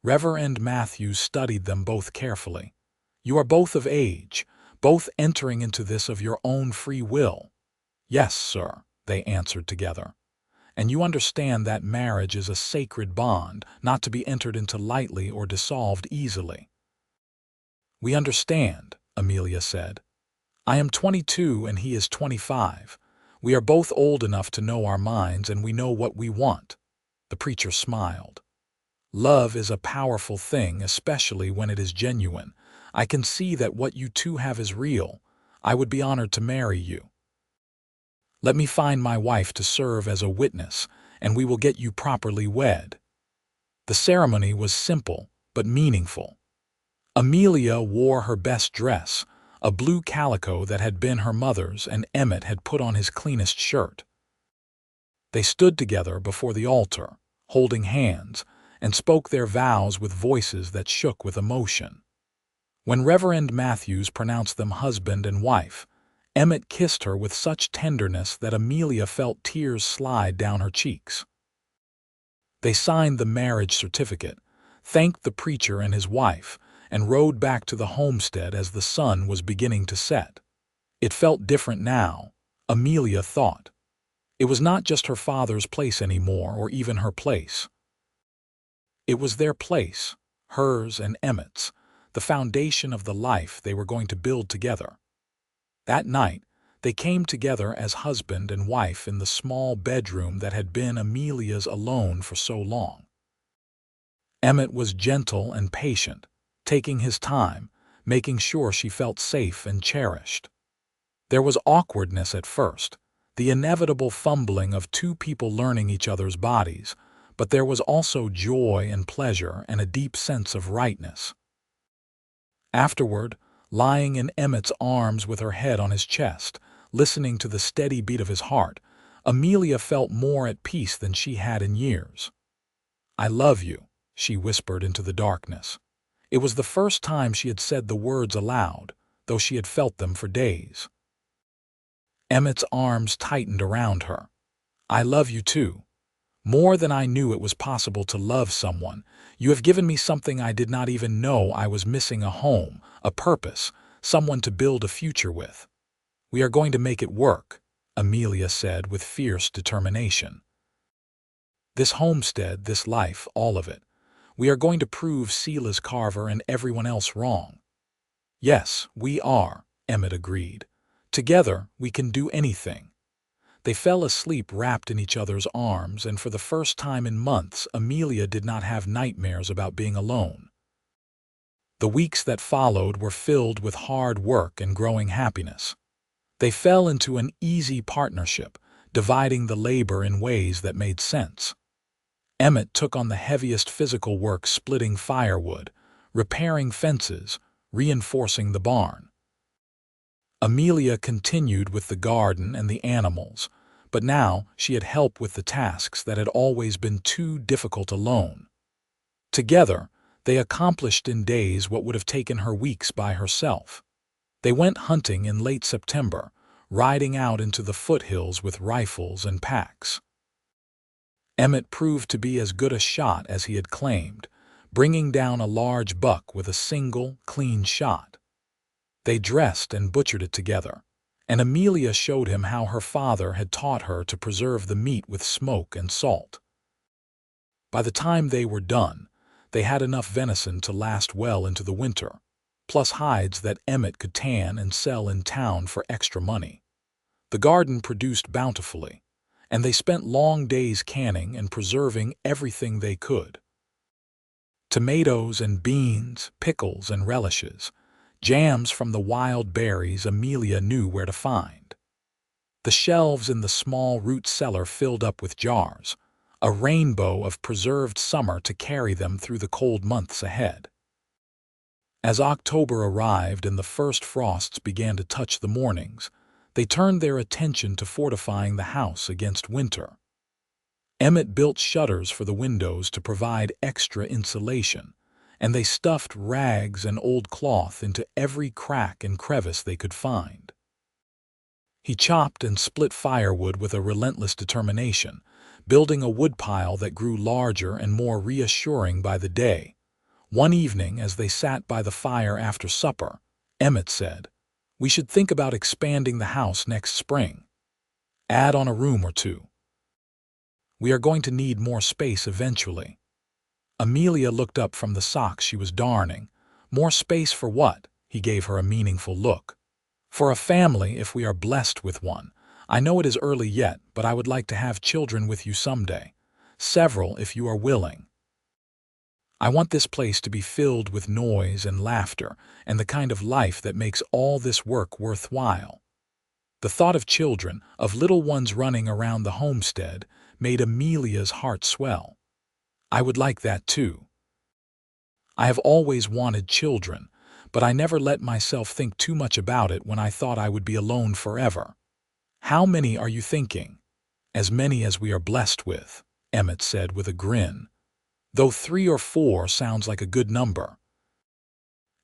Reverend Matthews studied them both carefully. "You are both of age, both entering into this of your own free will." "Yes, sir," they answered together. "And you understand that marriage is a sacred bond, not to be entered into lightly or dissolved easily." "We understand," Amelia said. "I am 22 and he is 25. We are both old enough to know our minds, and we know what we want." The preacher smiled. "Love is a powerful thing, especially when it is genuine. I can see that what you two have is real. I would be honored to marry you. Let me find my wife to serve as a witness, and we will get you properly wed." The ceremony was simple but meaningful. Amelia wore her best dress, a blue calico that had been her mother's, and Emmett had put on his cleanest shirt. They stood together before the altar, holding hands, and spoke their vows with voices that shook with emotion. When Reverend Matthews pronounced them husband and wife, Emmett kissed her with such tenderness that Amelia felt tears slide down her cheeks. They signed the marriage certificate, thanked the preacher and his wife, and rode back to the homestead as the sun was beginning to set. It felt different now, Amelia thought. It was not just her father's place anymore, or even her place. It was their place, hers and Emmett's, the foundation of the life they were going to build together. That night, They came together as husband and wife in the small bedroom that had been Amelia's alone for so long. Emmett was gentle and patient, taking his time, making sure she felt safe and cherished. There was awkwardness at first, the inevitable fumbling of two people learning each other's bodies, but there was also joy and pleasure and a deep sense of rightness. Afterward, lying in Emmett's arms with her head on his chest, listening to the steady beat of his heart, Amelia felt more at peace than she had in years. "I love you," she whispered into the darkness. It was the first time she had said the words aloud, though she had felt them for days. Emmett's arms tightened around her. "I love you too. More than I knew it was possible to love someone. You have given me something I did not even know I was missing: a home, a purpose, someone to build a future with. We are going to make it work," Amelia said with fierce determination. "This homestead, this life, all of it. We are going to prove Silas Carver and everyone else wrong." "Yes, we are," Emmett agreed. "Together, we can do anything." They fell asleep wrapped in each other's arms, and for the first time in months, Amelia did not have nightmares about being alone. The weeks that followed were filled with hard work and growing happiness. They fell into an easy partnership, dividing the labor in ways that made sense. Emmett took on the heaviest physical work, splitting firewood, repairing fences, reinforcing the barn. Amelia continued with the garden and the animals, but now she had help with the tasks that had always been too difficult alone. Together, they accomplished in days what would have taken her weeks by herself. They went hunting in late September, riding out into the foothills with rifles and packs. Emmett proved to be as good a shot as he had claimed, bringing down a large buck with a single, clean shot. They dressed and butchered it together, and Amelia showed him how her father had taught her to preserve the meat with smoke and salt. By the time they were done, they had enough venison to last well into the winter, plus hides that Emmett could tan and sell in town for extra money. The garden produced bountifully, and they spent long days canning and preserving everything they could. Tomatoes and beans, pickles and relishes, jams from the wild berries Amelia knew where to find. The shelves in the small root cellar filled up with jars, a rainbow of preserved summer to carry them through the cold months ahead. As October arrived and the first frosts began to touch the mornings, they turned their attention to fortifying the house against winter. Emmett built shutters for the windows to provide extra insulation, and they stuffed rags and old cloth into every crack and crevice they could find. He chopped and split firewood with a relentless determination, building a woodpile that grew larger and more reassuring by the day. One evening, as they sat by the fire after supper, Emmett said, "We should think about expanding the house next spring. Add on a room or two. We are going to need more space eventually." Amelia looked up from the socks she was darning. "More space for what?" He gave her a meaningful look. "For a family, if we are blessed with one. I know it is early yet, but I would like to have children with you someday. Several, if you are willing. I want this place to be filled with noise and laughter and the kind of life that makes all this work worthwhile." The thought of children, of little ones running around the homestead, made Amelia's heart swell. "I would like that too. I have always wanted children, but I never let myself think too much about it when I thought I would be alone forever." "How many are you thinking?" "As many as we are blessed with," Emmett said with a grin. "Though 3 or 4 sounds like a good number.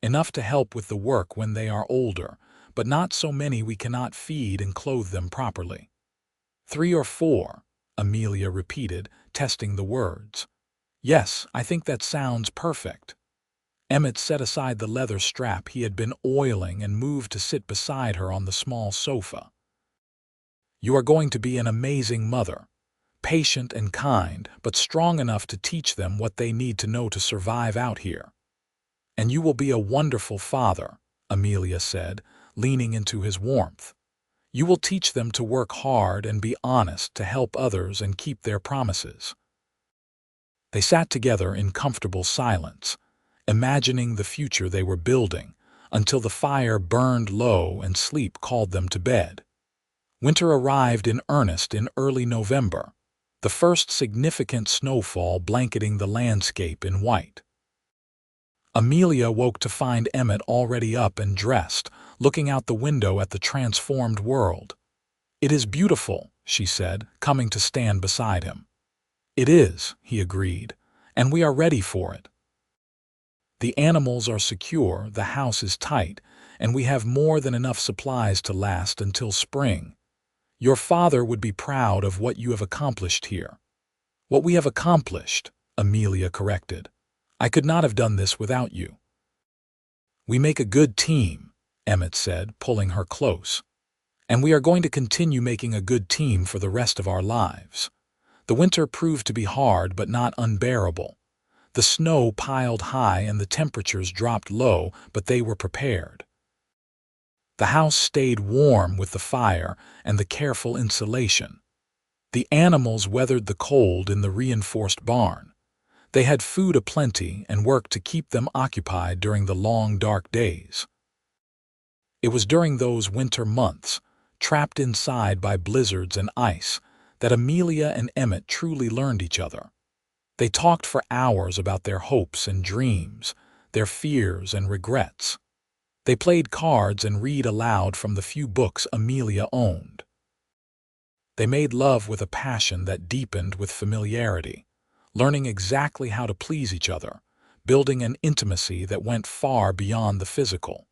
Enough to help with the work when they are older, but not so many we cannot feed and clothe them properly." 3 or 4, Amelia repeated, testing the words. "Yes, I think that sounds perfect." Emmett set aside the leather strap he had been oiling and moved to sit beside her on the small sofa. "You are going to be an amazing mother, patient and kind, but strong enough to teach them what they need to know to survive out here. And you will be a wonderful father," Amelia said, leaning into his warmth. You will teach them to work hard and be honest, to help others and keep their promises." They sat together in comfortable silence, imagining the future they were building, until the fire burned low and sleep called them to bed. Winter arrived in earnest in early November, the first significant snowfall blanketing the landscape in white. Amelia woke to find Emmett already up and dressed, looking out the window at the transformed world. "It is beautiful," she said, coming to stand beside him. "It is," he agreed, "and we are ready for it. The animals are secure, the house is tight, and we have more than enough supplies to last until spring. Your father would be proud of what you have accomplished here." "What we have accomplished," Amelia corrected. "I could not have done this without you." "We make a good team," Emmett said, pulling her close. "And we are going to continue making a good team for the rest of our lives." The winter proved to be hard but not unbearable. The snow piled high and the temperatures dropped low, but they were prepared. The house stayed warm with the fire and the careful insulation. The animals weathered the cold in the reinforced barn. They had food aplenty and work to keep them occupied during the long, dark days. It was during those winter months, trapped inside by blizzards and ice, that Amelia and Emmett truly learned each other. They talked for hours about their hopes and dreams, their fears and regrets. They played cards and read aloud from the few books Amelia owned. They made love with a passion that deepened with familiarity, learning exactly how to please each other, building an intimacy that went far beyond the physical.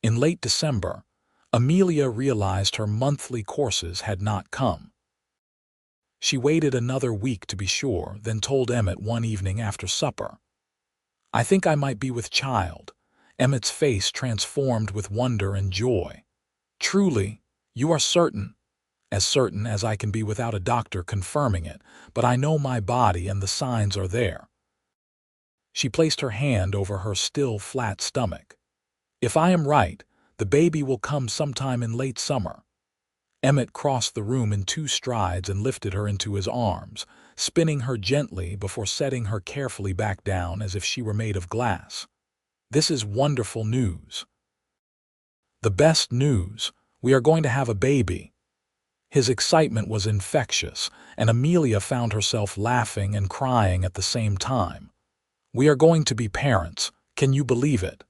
In late December, Amelia realized her monthly courses had not come. She waited another week to be sure, then told Emmett one evening after supper. "I think I might be with child." Emmett's face transformed with wonder and joy. "Truly, you are certain?" "As certain as I can be without a doctor confirming it, but I know my body and the signs are there." She placed her hand over her still flat stomach. "If I am right, the baby will come sometime in late summer." Emmett crossed the room in 2 strides and lifted her into his arms, spinning her gently before setting her carefully back down as if she were made of glass. "This is wonderful news." "The best news. We are going to have a baby." His excitement was infectious, and Amelia found herself laughing and crying at the same time. "We are going to be parents. Can you believe it?"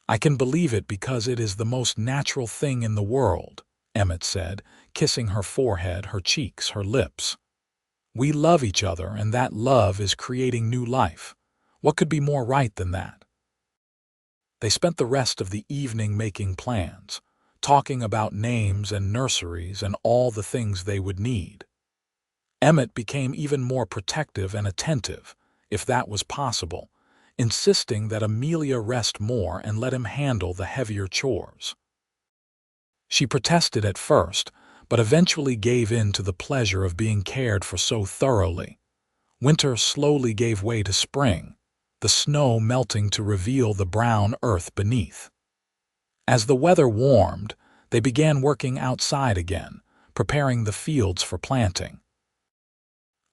"I can believe it because it is the most natural thing in the world," Emmett said, kissing her forehead, her cheeks, her lips. "We love each other, and that love is creating new life. What could be more right than that?" They spent the rest of the evening making plans, talking about names and nurseries and all the things they would need. Emmett became even more protective and attentive, if that was possible, insisting that Amelia rest more and let him handle the heavier chores. She protested at first, but eventually gave in to the pleasure of being cared for so thoroughly. Winter slowly gave way to spring, the snow melting to reveal the brown earth beneath. As the weather warmed, they began working outside again, preparing the fields for planting.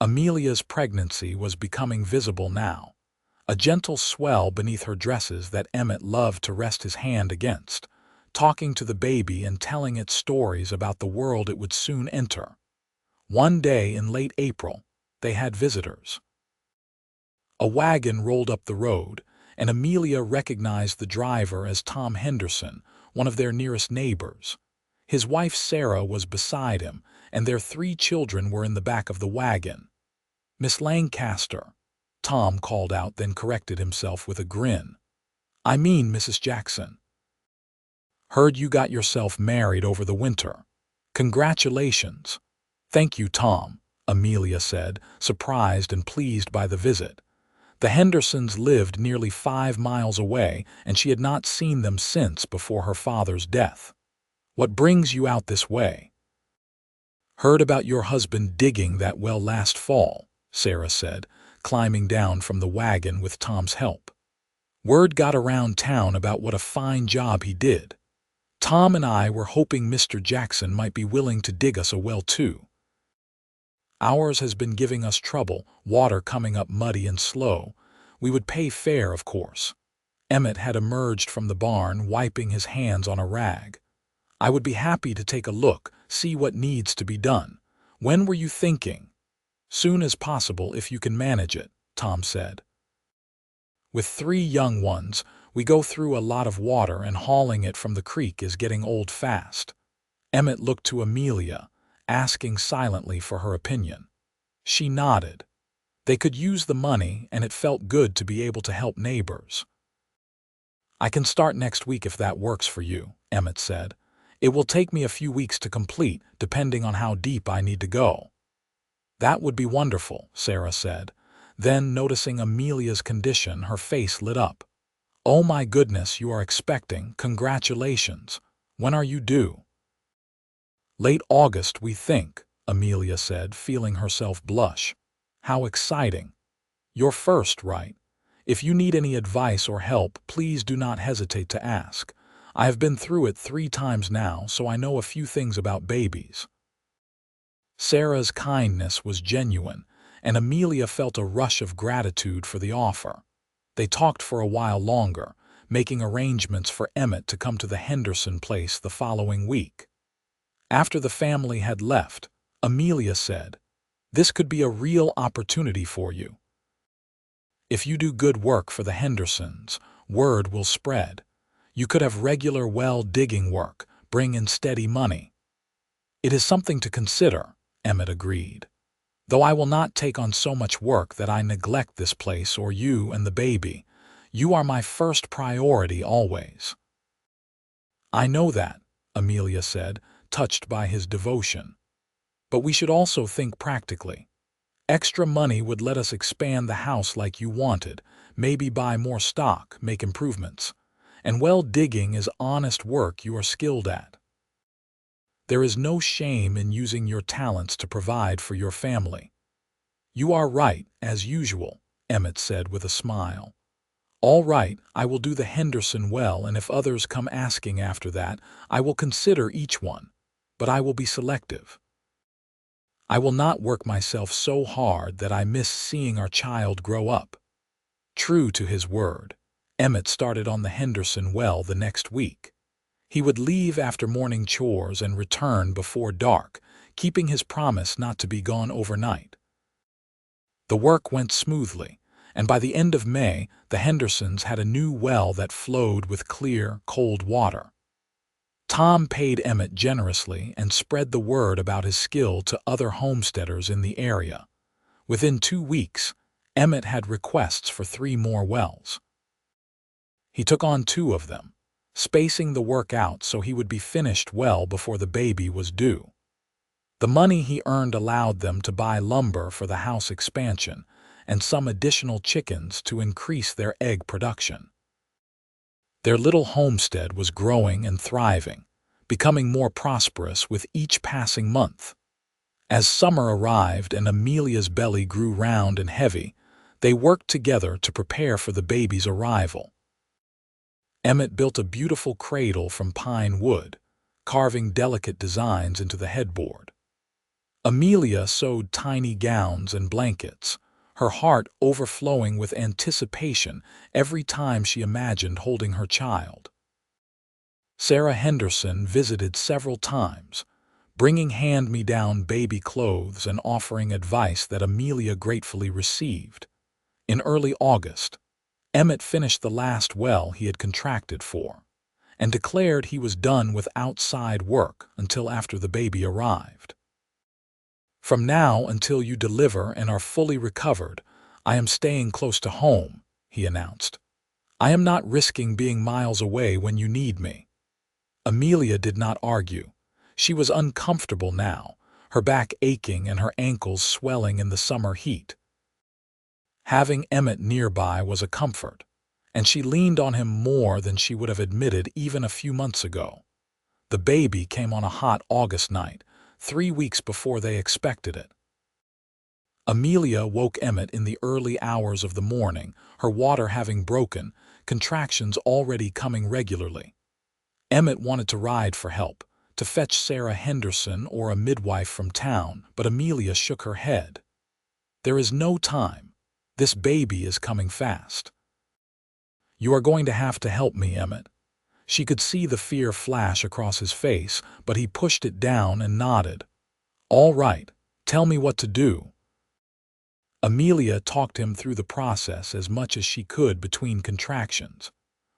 Amelia's pregnancy was becoming visible now, a gentle swell beneath her dresses that Emmett loved to rest his hand against, talking to the baby and telling it stories about the world it would soon enter. One day in late April, they had visitors. A wagon rolled up the road, and Amelia recognized the driver as Tom Henderson, one of their nearest neighbors. His wife Sarah was beside him, and their 3 children were in the back of the wagon. "Miss Lancaster," Tom called out, then corrected himself with a grin. "I mean Mrs. Jackson. Heard you got yourself married over the winter. Congratulations." "Thank you, Tom," Amelia said, surprised and pleased by the visit. The Hendersons lived nearly 5 miles away, and she had not seen them since before her father's death. "What brings you out this way?" "Heard about your husband digging that well last fall," Sarah said, climbing down from the wagon with Tom's help. "Word got around town about what a fine job he did. Tom and I were hoping Mr. Jackson might be willing to dig us a well too. Ours has been giving us trouble, water coming up muddy and slow. We would pay fair, of course. Emmett had emerged from the barn, wiping his hands on a rag. I would be happy to take a look, see what needs to be done. When were you thinking? Soon as possible if you can manage it, Tom said. With 3 young ones, we go through a lot of water and hauling it from the creek is getting old fast. Emmett looked to Amelia, asking silently for her opinion. She nodded. They could use the money and it felt good to be able to help neighbors. I can start next week if that works for you, Emmett said. It will take me a few weeks to complete, depending on how deep I need to go. That would be wonderful, Sarah said. Then, noticing Amelia's condition, her face lit up. Oh my goodness, you are expecting. Congratulations. When are you due? Late August, we think, Amelia said, feeling herself blush. How exciting. You're first, right? If you need any advice or help, please do not hesitate to ask. I have been through it 3 times now, so I know a few things about babies. Sarah's kindness was genuine, and Amelia felt a rush of gratitude for the offer. They talked for a while longer, making arrangements for Emmett to come to the Henderson place the following week. After the family had left, Amelia said, "This could be a real opportunity for you. If you do good work for the Hendersons, word will spread. You could have regular well-digging work, bring in steady money." "It is something to consider," Emmett agreed. "Though I will not take on so much work that I neglect this place or you and the baby. You are my first priority always." "I know that," Amelia said, touched by his devotion. "But we should also think practically. Extra money would let us expand the house like you wanted, maybe buy more stock, make improvements. And well digging is honest work you are skilled at. There is no shame in using your talents to provide for your family." "You are right, as usual," Emmett said with a smile. "All right, I will do the Henderson well, and if others come asking after that, I will consider each one. But I will be selective. I will not work myself so hard that I miss seeing our child grow up." True to his word, Emmett started on the Henderson well the next week. He would leave after morning chores and return before dark, keeping his promise not to be gone overnight. The work went smoothly, and by the end of May, the Hendersons had a new well that flowed with clear, cold water. Tom paid Emmett generously and spread the word about his skill to other homesteaders in the area. Within 2 weeks, Emmett had requests for 3 more wells. He took on 2 of them, spacing the work out so he would be finished well before the baby was due. The money he earned allowed them to buy lumber for the house expansion and some additional chickens to increase their egg production. Their little homestead was growing and thriving, becoming more prosperous with each passing month. As summer arrived and Amelia's belly grew round and heavy, they worked together to prepare for the baby's arrival. Emmett built a beautiful cradle from pine wood, carving delicate designs into the headboard. Amelia sewed tiny gowns and blankets, her heart overflowing with anticipation every time she imagined holding her child. Sarah Henderson visited several times, bringing hand-me-down baby clothes and offering advice that Amelia gratefully received. In early August, Emmett finished the last well he had contracted for, and declared he was done with outside work until after the baby arrived. "From now until you deliver and are fully recovered, I am staying close to home," he announced. "I am not risking being miles away when you need me." Amelia did not argue. She was uncomfortable now, her back aching and her ankles swelling in the summer heat. Having Emmett nearby was a comfort, and she leaned on him more than she would have admitted even a few months ago. The baby came on a hot August night, 3 weeks before they expected it. Amelia woke Emmett in the early hours of the morning, her water having broken, contractions already coming regularly. Emmett wanted to ride for help, to fetch Sarah Henderson or a midwife from town, but Amelia shook her head. "There is no time. This baby is coming fast. You are going to have to help me, Emmett." She could see the fear flash across his face, but he pushed it down and nodded. "All right, tell me what to do." Amelia talked him through the process as much as she could between contractions,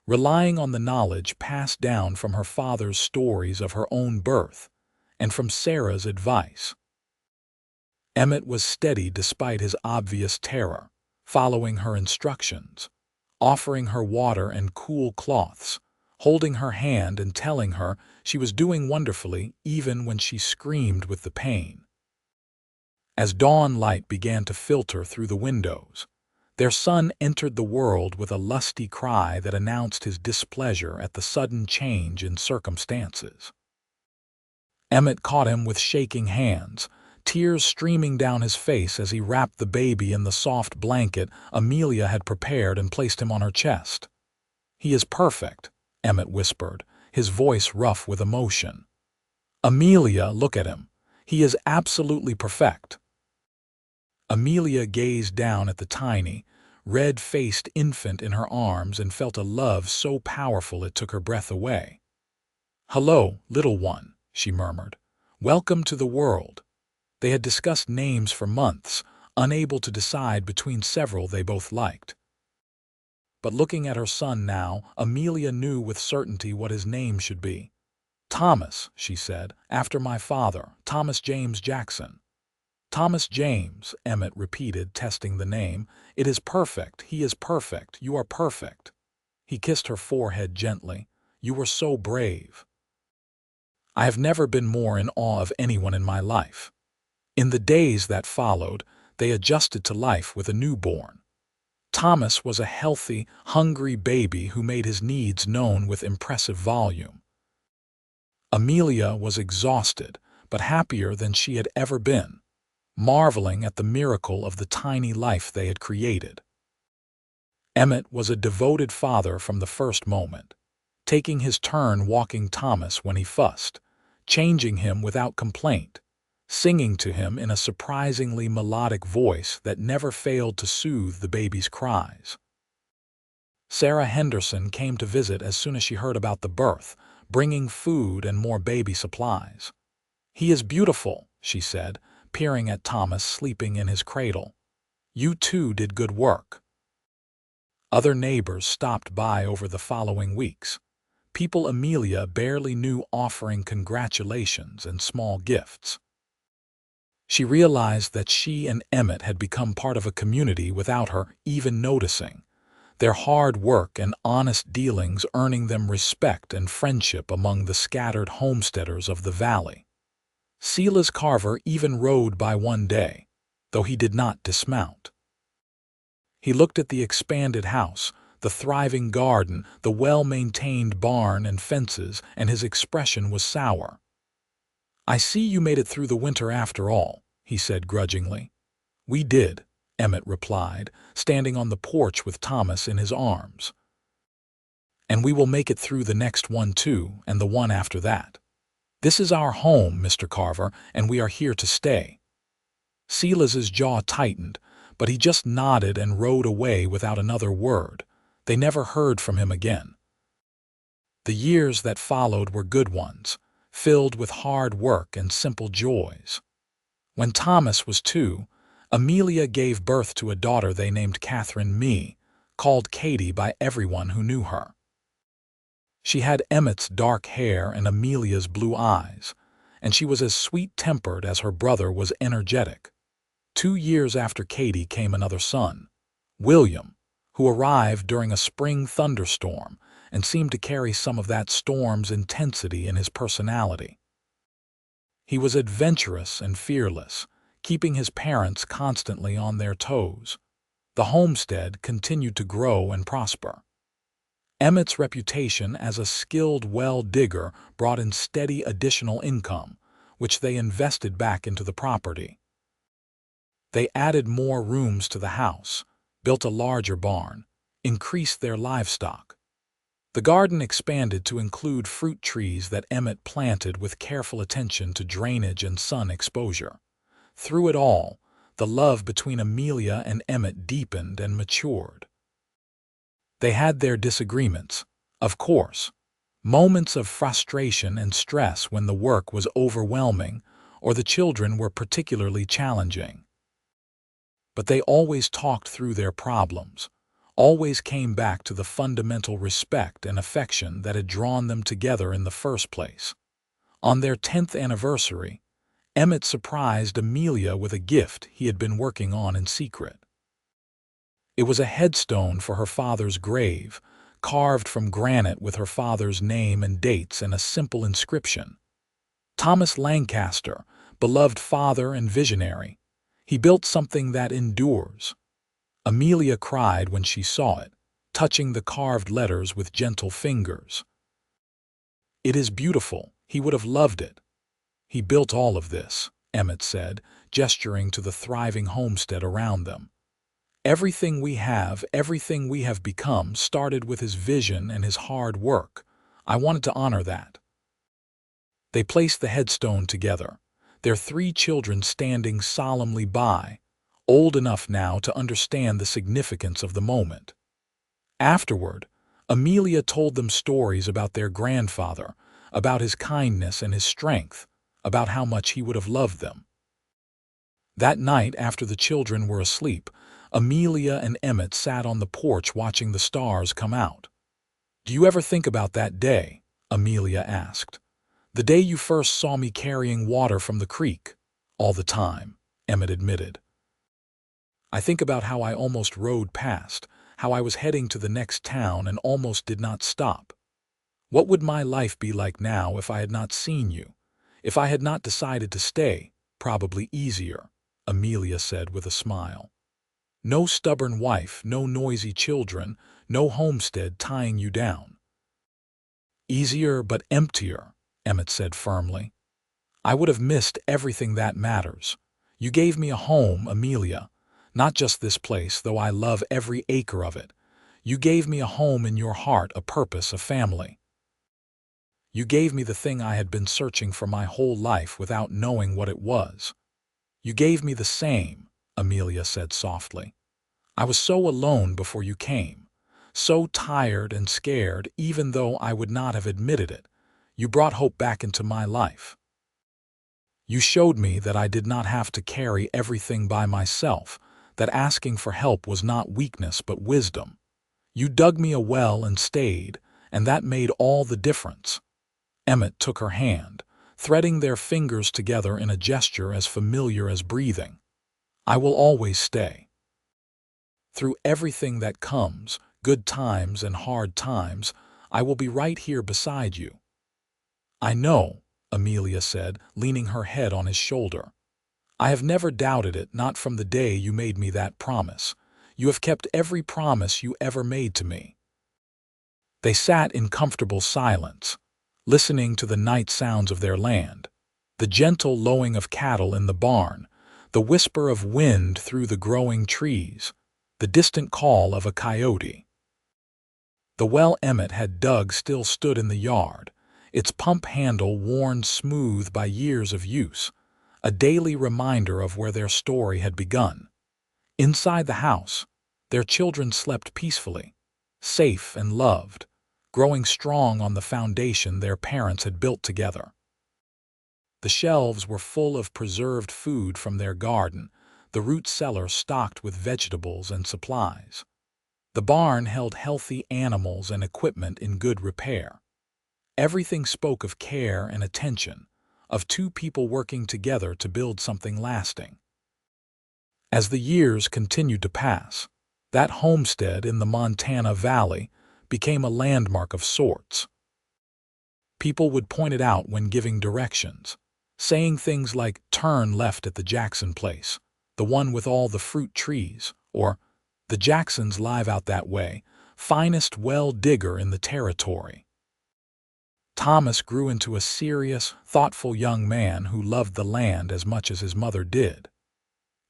relying on the knowledge passed down from her father's stories of her own birth and from Sarah's advice. Emmett was steady despite his obvious terror, following her instructions, offering her water and cool cloths, holding her hand and telling her she was doing wonderfully even when she screamed with the pain. As dawn light began to filter through the windows, their son entered the world with a lusty cry that announced his displeasure at the sudden change in circumstances. Emmett caught him with shaking hands, tears streaming down his face as he wrapped the baby in the soft blanket Amelia had prepared and placed him on her chest. "He is perfect," Emmett whispered, his voice rough with emotion. "Amelia, look at him. He is absolutely perfect." Amelia gazed down at the tiny, red-faced infant in her arms and felt a love so powerful it took her breath away. "Hello, little one," she murmured. "Welcome to the world." They had discussed names for months, unable to decide between several they both liked. But looking at her son now, Amelia knew with certainty what his name should be. "Thomas," she said, "after my father, Thomas James Jackson." "Thomas James," Emmett repeated, testing the name. "It is perfect. He is perfect. You are perfect." He kissed her forehead gently. "You were so brave." "I have never been more in awe of anyone in my life." In the days that followed, they adjusted to life with a newborn. Thomas was a healthy, hungry baby who made his needs known with impressive volume. Amelia was exhausted, but happier than she had ever been, marveling at the miracle of the tiny life they had created. Emmett was a devoted father from the first moment, taking his turn walking Thomas when he fussed, changing him without complaint, singing to him in a surprisingly melodic voice that never failed to soothe the baby's cries. Sarah Henderson came to visit as soon as she heard about the birth, bringing food and more baby supplies. "He is beautiful," she said, peering at Thomas sleeping in his cradle. "You two did good work." Other neighbors stopped by over the following weeks, people Amelia barely knew offering congratulations and small gifts. She realized that she and Emmett had become part of a community without her even noticing, their hard work and honest dealings earning them respect and friendship among the scattered homesteaders of the valley. Silas Carver even rode by one day, though he did not dismount. He looked at the expanded house, the thriving garden, the well-maintained barn and fences, and his expression was sour. "I see you made it through the winter after all," he said grudgingly. "We did," Emmett replied, standing on the porch with Thomas in his arms. "And we will make it through the next one too, and the one after that. This is our home, Mr. Carver, and we are here to stay." Silas's jaw tightened, but he just nodded and rode away without another word. They never heard from him again. The years that followed were good ones, filled with hard work and simple joys. When Thomas was 2, Amelia gave birth to a daughter they named Catherine Mee, called Katie by everyone who knew her. She had Emmett's dark hair and Amelia's blue eyes, and she was as sweet-tempered as her brother was energetic. 2 years after Katie came another son, William, who arrived during a spring thunderstorm and seemed to carry some of that storm's intensity in his personality. He was adventurous and fearless, keeping his parents constantly on their toes. The homestead continued to grow and prosper. Emmett's reputation as a skilled well digger brought in steady additional income, which they invested back into the property. They added more rooms to the house, built a larger barn, increased their livestock. The garden expanded to include fruit trees that Emmett planted with careful attention to drainage and sun exposure. Through it all, the love between Amelia and Emmett deepened and matured. They had their disagreements, of course, moments of frustration and stress when the work was overwhelming or the children were particularly challenging. But they always talked through their problems, always came back to the fundamental respect and affection that had drawn them together in the first place. On their 10th anniversary, Emmett surprised Amelia with a gift he had been working on in secret. It was a headstone for her father's grave, carved from granite with her father's name and dates and a simple inscription. Thomas Lancaster, beloved father and visionary. He built something that endures. Amelia cried when she saw it, touching the carved letters with gentle fingers. "It is beautiful. He would have loved it." "He built all of this," Emmett said, gesturing to the thriving homestead around them. "Everything we have, everything we have become, started with his vision and his hard work. I wanted to honor that." They placed the headstone together, their 3 children standing solemnly by, old enough now to understand the significance of the moment. Afterward, Amelia told them stories about their grandfather, about his kindness and his strength, about how much he would have loved them. That night, after the children were asleep, Amelia and Emmett sat on the porch watching the stars come out. "Do you ever think about that day?" Amelia asked. "The day you first saw me carrying water from the creek?" "All the time," Emmett admitted. "I think about how I almost rode past, how I was heading to the next town and almost did not stop. What would my life be like now if I had not seen you? If I had not decided to stay? Probably easier," Amelia said with a smile. "No stubborn wife, no noisy children, no homestead tying you down." "Easier but emptier," Emmett said firmly. "I would have missed everything that matters. You gave me a home, Amelia. Not just this place, though I love every acre of it. You gave me a home in your heart, a purpose, a family. You gave me the thing I had been searching for my whole life without knowing what it was. You gave me the same," Amelia said softly. "I was so alone before you came, so tired and scared, even though I would not have admitted it. You brought hope back into my life. You showed me that I did not have to carry everything by myself, that asking for help was not weakness but wisdom. You dug me a well and stayed, and that made all the difference." Emmett took her hand, threading their fingers together in a gesture as familiar as breathing. "I will always stay. Through everything that comes, good times and hard times, I will be right here beside you." "I know," Amelia said, leaning her head on his shoulder. "I have never doubted it, not from the day you made me that promise. You have kept every promise you ever made to me." They sat in comfortable silence, listening to the night sounds of their land, the gentle lowing of cattle in the barn, the whisper of wind through the growing trees, the distant call of a coyote. The well Emmett had dug still stood in the yard, its pump handle worn smooth by years of use, a daily reminder of where their story had begun. Inside the house, their children slept peacefully, safe and loved, growing strong on the foundation their parents had built together. The shelves were full of preserved food from their garden, the root cellar stocked with vegetables and supplies. The barn held healthy animals and equipment in good repair. Everything spoke of care and attention, of 2 people working together to build something lasting. As the years continued to pass, that homestead in the Montana Valley became a landmark of sorts. People would point it out when giving directions, saying things like, "Turn left at the Jackson place, the one with all the fruit trees," or "The Jacksons live out that way, finest well digger in the territory." Thomas grew into a serious, thoughtful young man who loved the land as much as his mother did.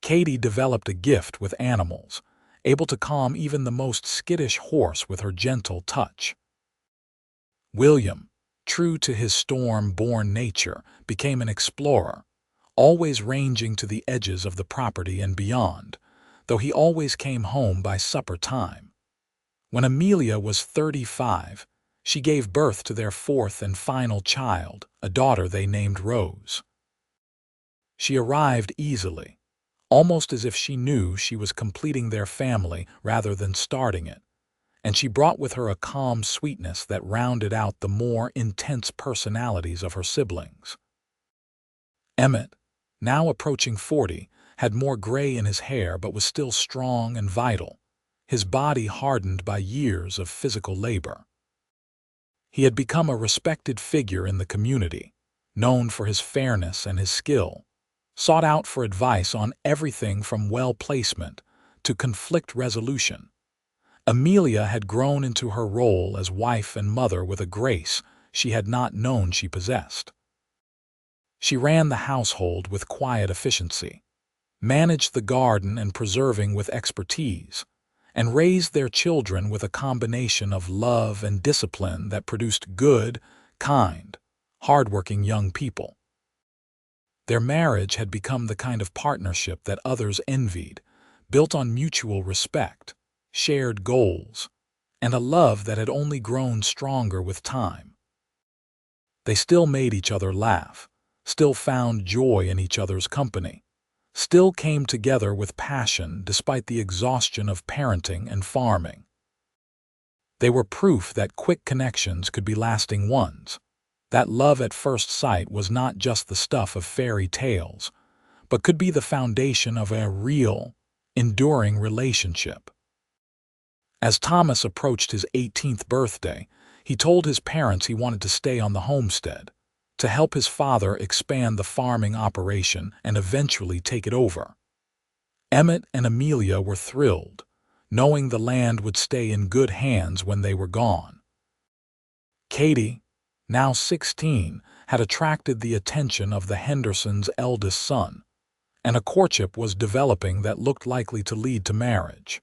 Katie developed a gift with animals, able to calm even the most skittish horse with her gentle touch. William, true to his storm-born nature, became an explorer, always ranging to the edges of the property and beyond, though he always came home by supper time. When Amelia was 35, she gave birth to their fourth and final child, a daughter they named Rose. She arrived easily, almost as if she knew she was completing their family rather than starting it, and she brought with her a calm sweetness that rounded out the more intense personalities of her siblings. Emmett, now approaching 40, had more gray in his hair but was still strong and vital, his body hardened by years of physical labor. He had become a respected figure in the community, known for his fairness and his skill, sought out for advice on everything from well placement to conflict resolution. Amelia had grown into her role as wife and mother with a grace she had not known she possessed. She ran the household with quiet efficiency, managed the garden and preserving with expertise, and raised their children with a combination of love and discipline that produced good, kind, hardworking young people. Their marriage had become the kind of partnership that others envied, built on mutual respect, shared goals, and a love that had only grown stronger with time. They still made each other laugh, still found joy in each other's company, still came together with passion despite the exhaustion of parenting and farming. They were proof that quick connections could be lasting ones, that love at first sight was not just the stuff of fairy tales, but could be the foundation of a real, enduring relationship. As Thomas approached his 18th birthday, he told his parents he wanted to stay on the homestead, to help his father expand the farming operation and eventually take it over. Emmett and Amelia were thrilled, knowing the land would stay in good hands when they were gone. Katie, now 16, had attracted the attention of the Hendersons' eldest son, and a courtship was developing that looked likely to lead to marriage.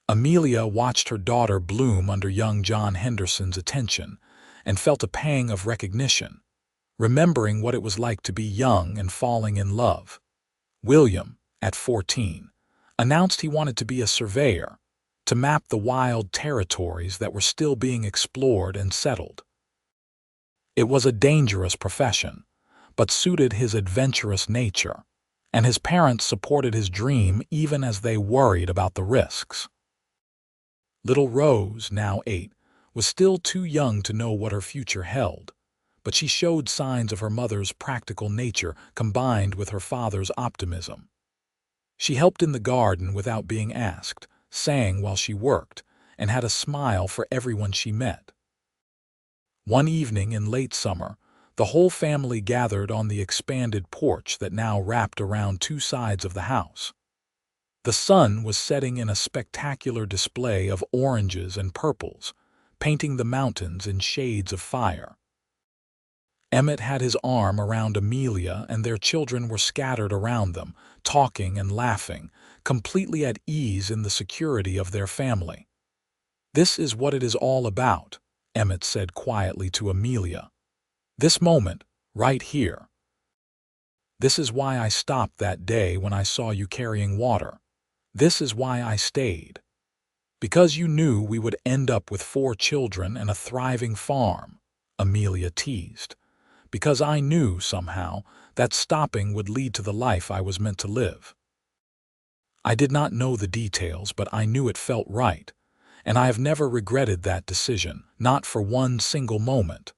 Amelia watched her daughter bloom under young John Henderson's attention and felt a pang of recognition, remembering what it was like to be young and falling in love. William, at 14, announced he wanted to be a surveyor, to map the wild territories that were still being explored and settled. It was a dangerous profession, but suited his adventurous nature, and his parents supported his dream even as they worried about the risks. Little Rose, now 8, was still too young to know what her future held, but she showed signs of her mother's practical nature combined with her father's optimism. She helped in the garden without being asked, sang while she worked, and had a smile for everyone she met. One evening in late summer, the whole family gathered on the expanded porch that now wrapped around two sides of the house. The sun was setting in a spectacular display of oranges and purples, painting the mountains in shades of fire. Emmett had his arm around Amelia, and their children were scattered around them, talking and laughing, completely at ease in the security of their family. "This is what it is all about," Emmett said quietly to Amelia. "This moment, right here. This is why I stopped that day when I saw you carrying water. This is why I stayed. Because you knew we would end up with 4 children and a thriving farm," Amelia teased. "Because I knew, somehow, that stopping would lead to the life I was meant to live. I did not know the details, but I knew it felt right, and I have never regretted that decision, not for one single moment."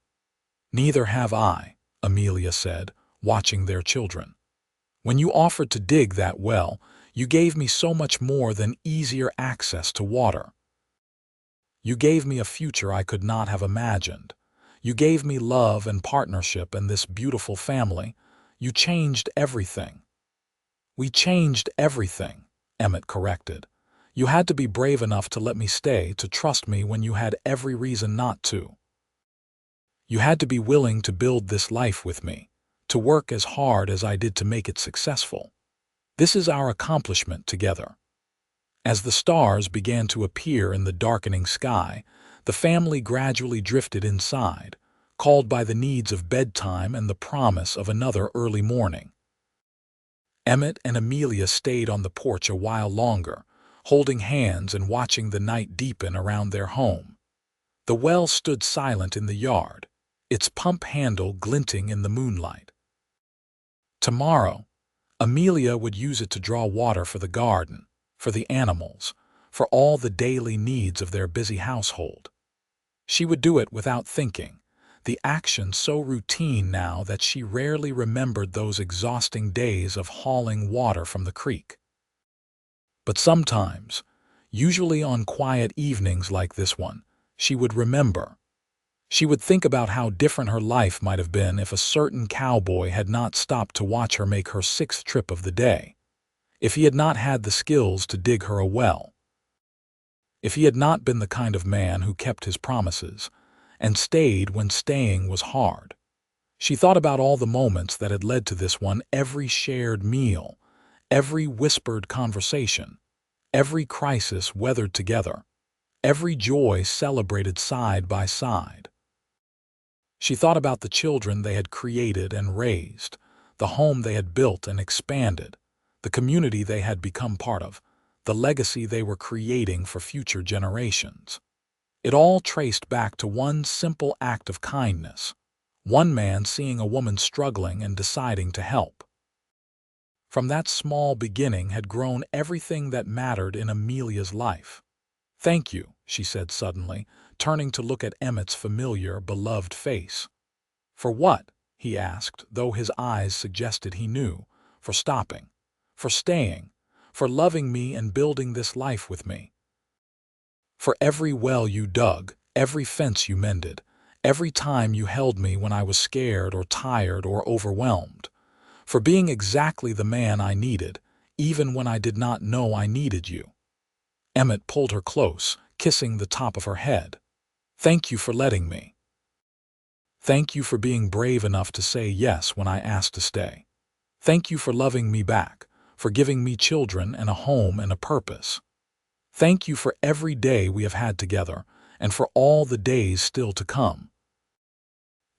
"Neither have I," Amelia said, watching their children. "When you offered to dig that well, you gave me so much more than easier access to water. You gave me a future I could not have imagined. You gave me love and partnership and this beautiful family. You changed everything." "We changed everything," Emmett corrected. "You had to be brave enough to let me stay, to trust me when you had every reason not to. You had to be willing to build this life with me, to work as hard as I did to make it successful. This is our accomplishment together." As the stars began to appear in the darkening sky, The family gradually drifted inside, called by the needs of bedtime and the promise of another early morning. Emmett and Amelia stayed on the porch a while longer, holding hands and watching the night deepen around their home. The well stood silent in the yard, its pump handle glinting in the moonlight. Tomorrow, Amelia would use it to draw water for the garden, for the animals, for all the daily needs of their busy household. She would do it without thinking, the action so routine now that she rarely remembered those exhausting days of hauling water from the creek. But sometimes, usually on quiet evenings like this one, she would remember. She would think about how different her life might have been if a certain cowboy had not stopped to watch her make her 6th trip of the day, if he had not had the skills to dig her a well, if he had not been the kind of man who kept his promises and stayed when staying was hard. She thought about all the moments that had led to this one, every shared meal, every whispered conversation, every crisis weathered together, every joy celebrated side by side. She thought about the children they had created and raised, the home they had built and expanded, the community they had become part of, the legacy they were creating for future generations. It all traced back to one simple act of kindness, one man seeing a woman struggling and deciding to help. From that small beginning had grown everything that mattered in Amelia's life. "Thank you," she said suddenly, turning to look at Emmett's familiar, beloved face. "For what?" he asked, though his eyes suggested he knew. "For stopping, for staying, for loving me and building this life with me. For every well you dug, every fence you mended, every time you held me when I was scared or tired or overwhelmed. For being exactly the man I needed, even when I did not know I needed you." Emmett pulled her close, kissing the top of her head. "Thank you for letting me. Thank you for being brave enough to say yes when I asked to stay. Thank you for loving me back, for giving me children and a home and a purpose. Thank you for every day we have had together, and for all the days still to come."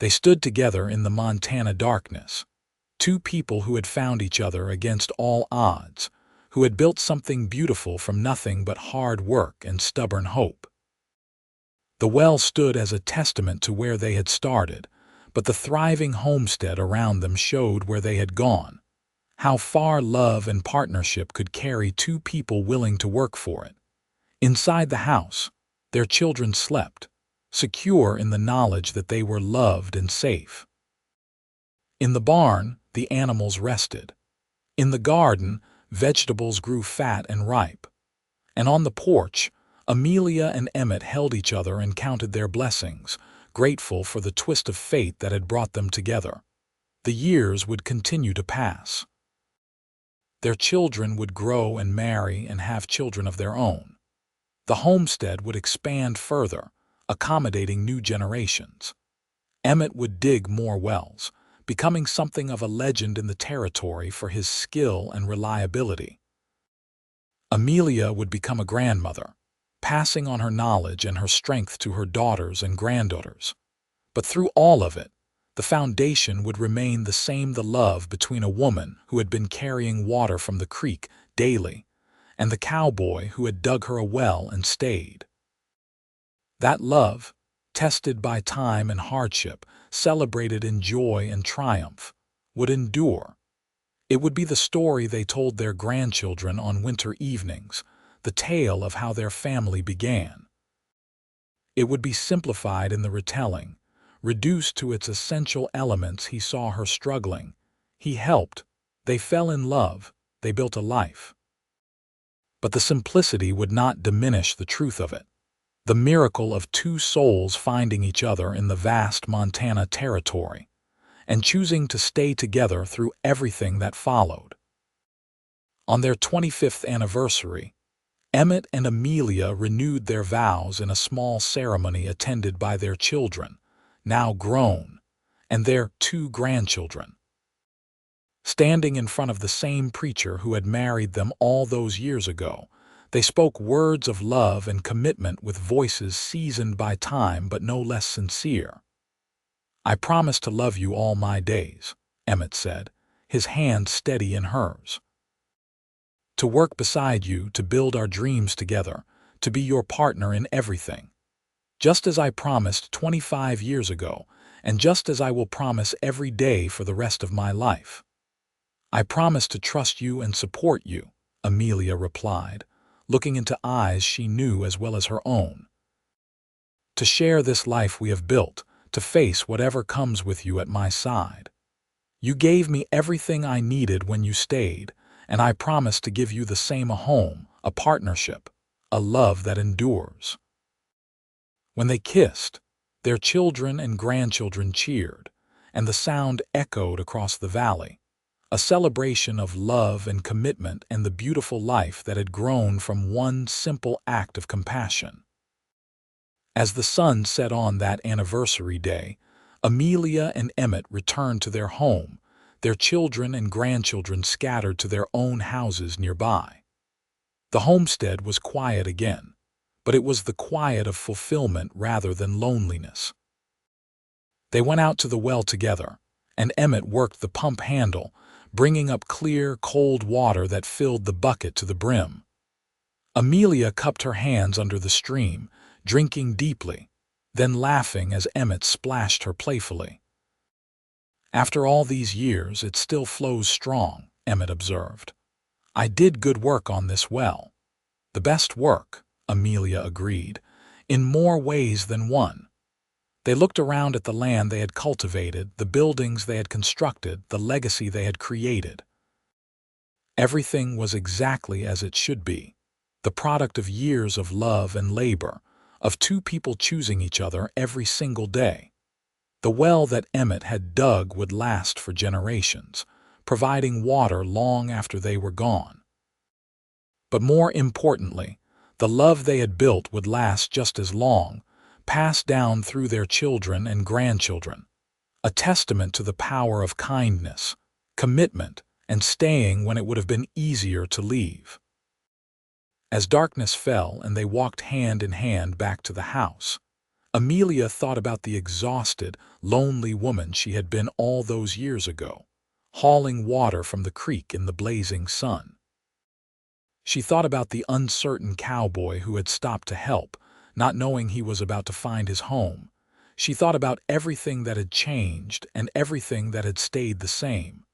They stood together in the Montana darkness, two people who had found each other against all odds, who had built something beautiful from nothing but hard work and stubborn hope. The well stood as a testament to where they had started, but the thriving homestead around them showed where they had gone, how far love and partnership could carry two people willing to work for it. Inside the house, their children slept, secure in the knowledge that they were loved and safe. In the barn, the animals rested. In the garden, vegetables grew fat and ripe. And on the porch, Amelia and Emmett held each other and counted their blessings, grateful for the twist of fate that had brought them together. The years would continue to pass. Their children would grow and marry and have children of their own. The homestead would expand further, accommodating new generations. Emmett would dig more wells, becoming something of a legend in the territory for his skill and reliability. Amelia would become a grandmother, passing on her knowledge and her strength to her daughters and granddaughters. But through all of it, the foundation would remain the same: the love between a woman who had been carrying water from the creek daily and the cowboy who had dug her a well and stayed. That love, tested by time and hardship, celebrated in joy and triumph, would endure. It would be the story they told their grandchildren on winter evenings, the tale of how their family began. It would be simplified in the retelling, reduced to its essential elements. He saw her struggling. He helped. They fell in love. They built a life. But the simplicity would not diminish the truth of it. The miracle of two souls finding each other in the vast Montana territory, and choosing to stay together through everything that followed. On their 25th anniversary, Emmett and Amelia renewed their vows in a small ceremony attended by their children, now grown, and their 2 grandchildren. Standing in front of the same preacher who had married them all those years ago, They spoke words of love and commitment with voices seasoned by time but no less sincere. "I promise to love you all my days," Emmett said, his hand steady in hers. "To work beside you, to build our dreams together, to be your partner in everything. Just as I promised 25 years ago, and just as I will promise every day for the rest of my life." "I promise to trust you and support you," Amelia replied, looking into eyes she knew as well as her own. "To share this life we have built, to face whatever comes with you at my side. You gave me everything I needed when you stayed, and I promise to give you the same: a home, a partnership, a love that endures." When they kissed, their children and grandchildren cheered, and the sound echoed across the valley, a celebration of love and commitment and the beautiful life that had grown from one simple act of compassion. As the sun set on that anniversary day, Amelia and Emmett returned to their home, their children and grandchildren scattered to their own houses nearby. The homestead was quiet again, but it was the quiet of fulfillment rather than loneliness. They went out to the well together, and Emmett worked the pump handle, bringing up clear, cold water that filled the bucket to the brim. Amelia cupped her hands under the stream, drinking deeply, then laughing as Emmett splashed her playfully. "After all these years, it still flows strong," Emmett observed. "I did good work on this well." "The best work," Amelia agreed, "in more ways than one." They looked around at the land they had cultivated, the buildings they had constructed, the legacy they had created. Everything was exactly as it should be, the product of years of love and labor, of two people choosing each other every single day. The well that Emmett had dug would last for generations, providing water long after they were gone. But more importantly, the love they had built would last just as long, passed down through their children and grandchildren, a testament to the power of kindness, commitment, and staying when it would have been easier to leave. As darkness fell and they walked hand in hand back to the house, Amelia thought about the exhausted, lonely woman she had been all those years ago, hauling water from the creek in the blazing sun. She thought about the uncertain cowboy who had stopped to help, not knowing he was about to find his home. She thought about everything that had changed and everything that had stayed the same.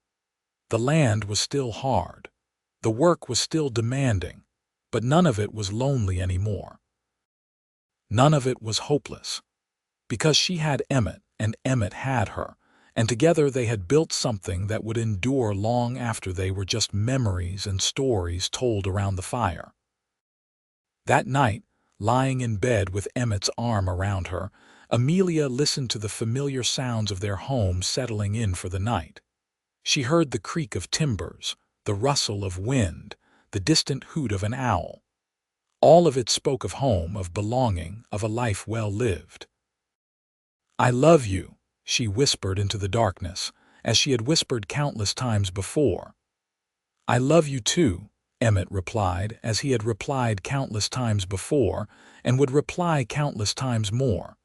The land was still hard. The work was still demanding, but none of it was lonely anymore. None of it was hopeless. Because she had Emmett and Emmett had her, and together they had built something that would endure long after they were just memories and stories told around the fire. That night, lying in bed with Emmett's arm around her, Amelia listened to the familiar sounds of their home settling in for the night. She heard the creak of timbers, the rustle of wind, the distant hoot of an owl. All of it spoke of home, of belonging, of a life well lived. "I love you," she whispered into the darkness, as she had whispered countless times before. "I love you too," Emmett replied, as he had replied countless times before, and would reply countless times more.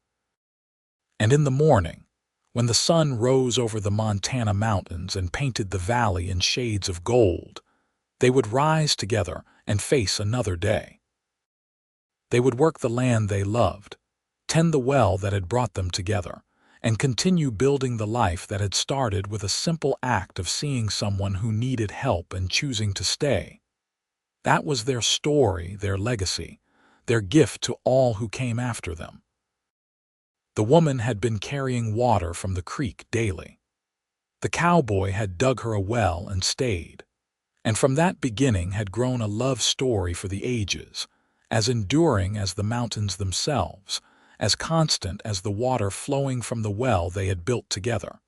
And in the morning, when the sun rose over the Montana mountains and painted the valley in shades of gold, they would rise together and face another day. They would work the land they loved, tend the well that had brought them together, and continue building the life that had started with a simple act of seeing someone who needed help and choosing to stay. That was their story, their legacy, their gift to all who came after them. The woman had been carrying water from the creek daily. The cowboy had dug her a well and stayed, and from that beginning had grown a love story for the ages, as enduring as the mountains themselves, as constant as the water flowing from the well they had built together.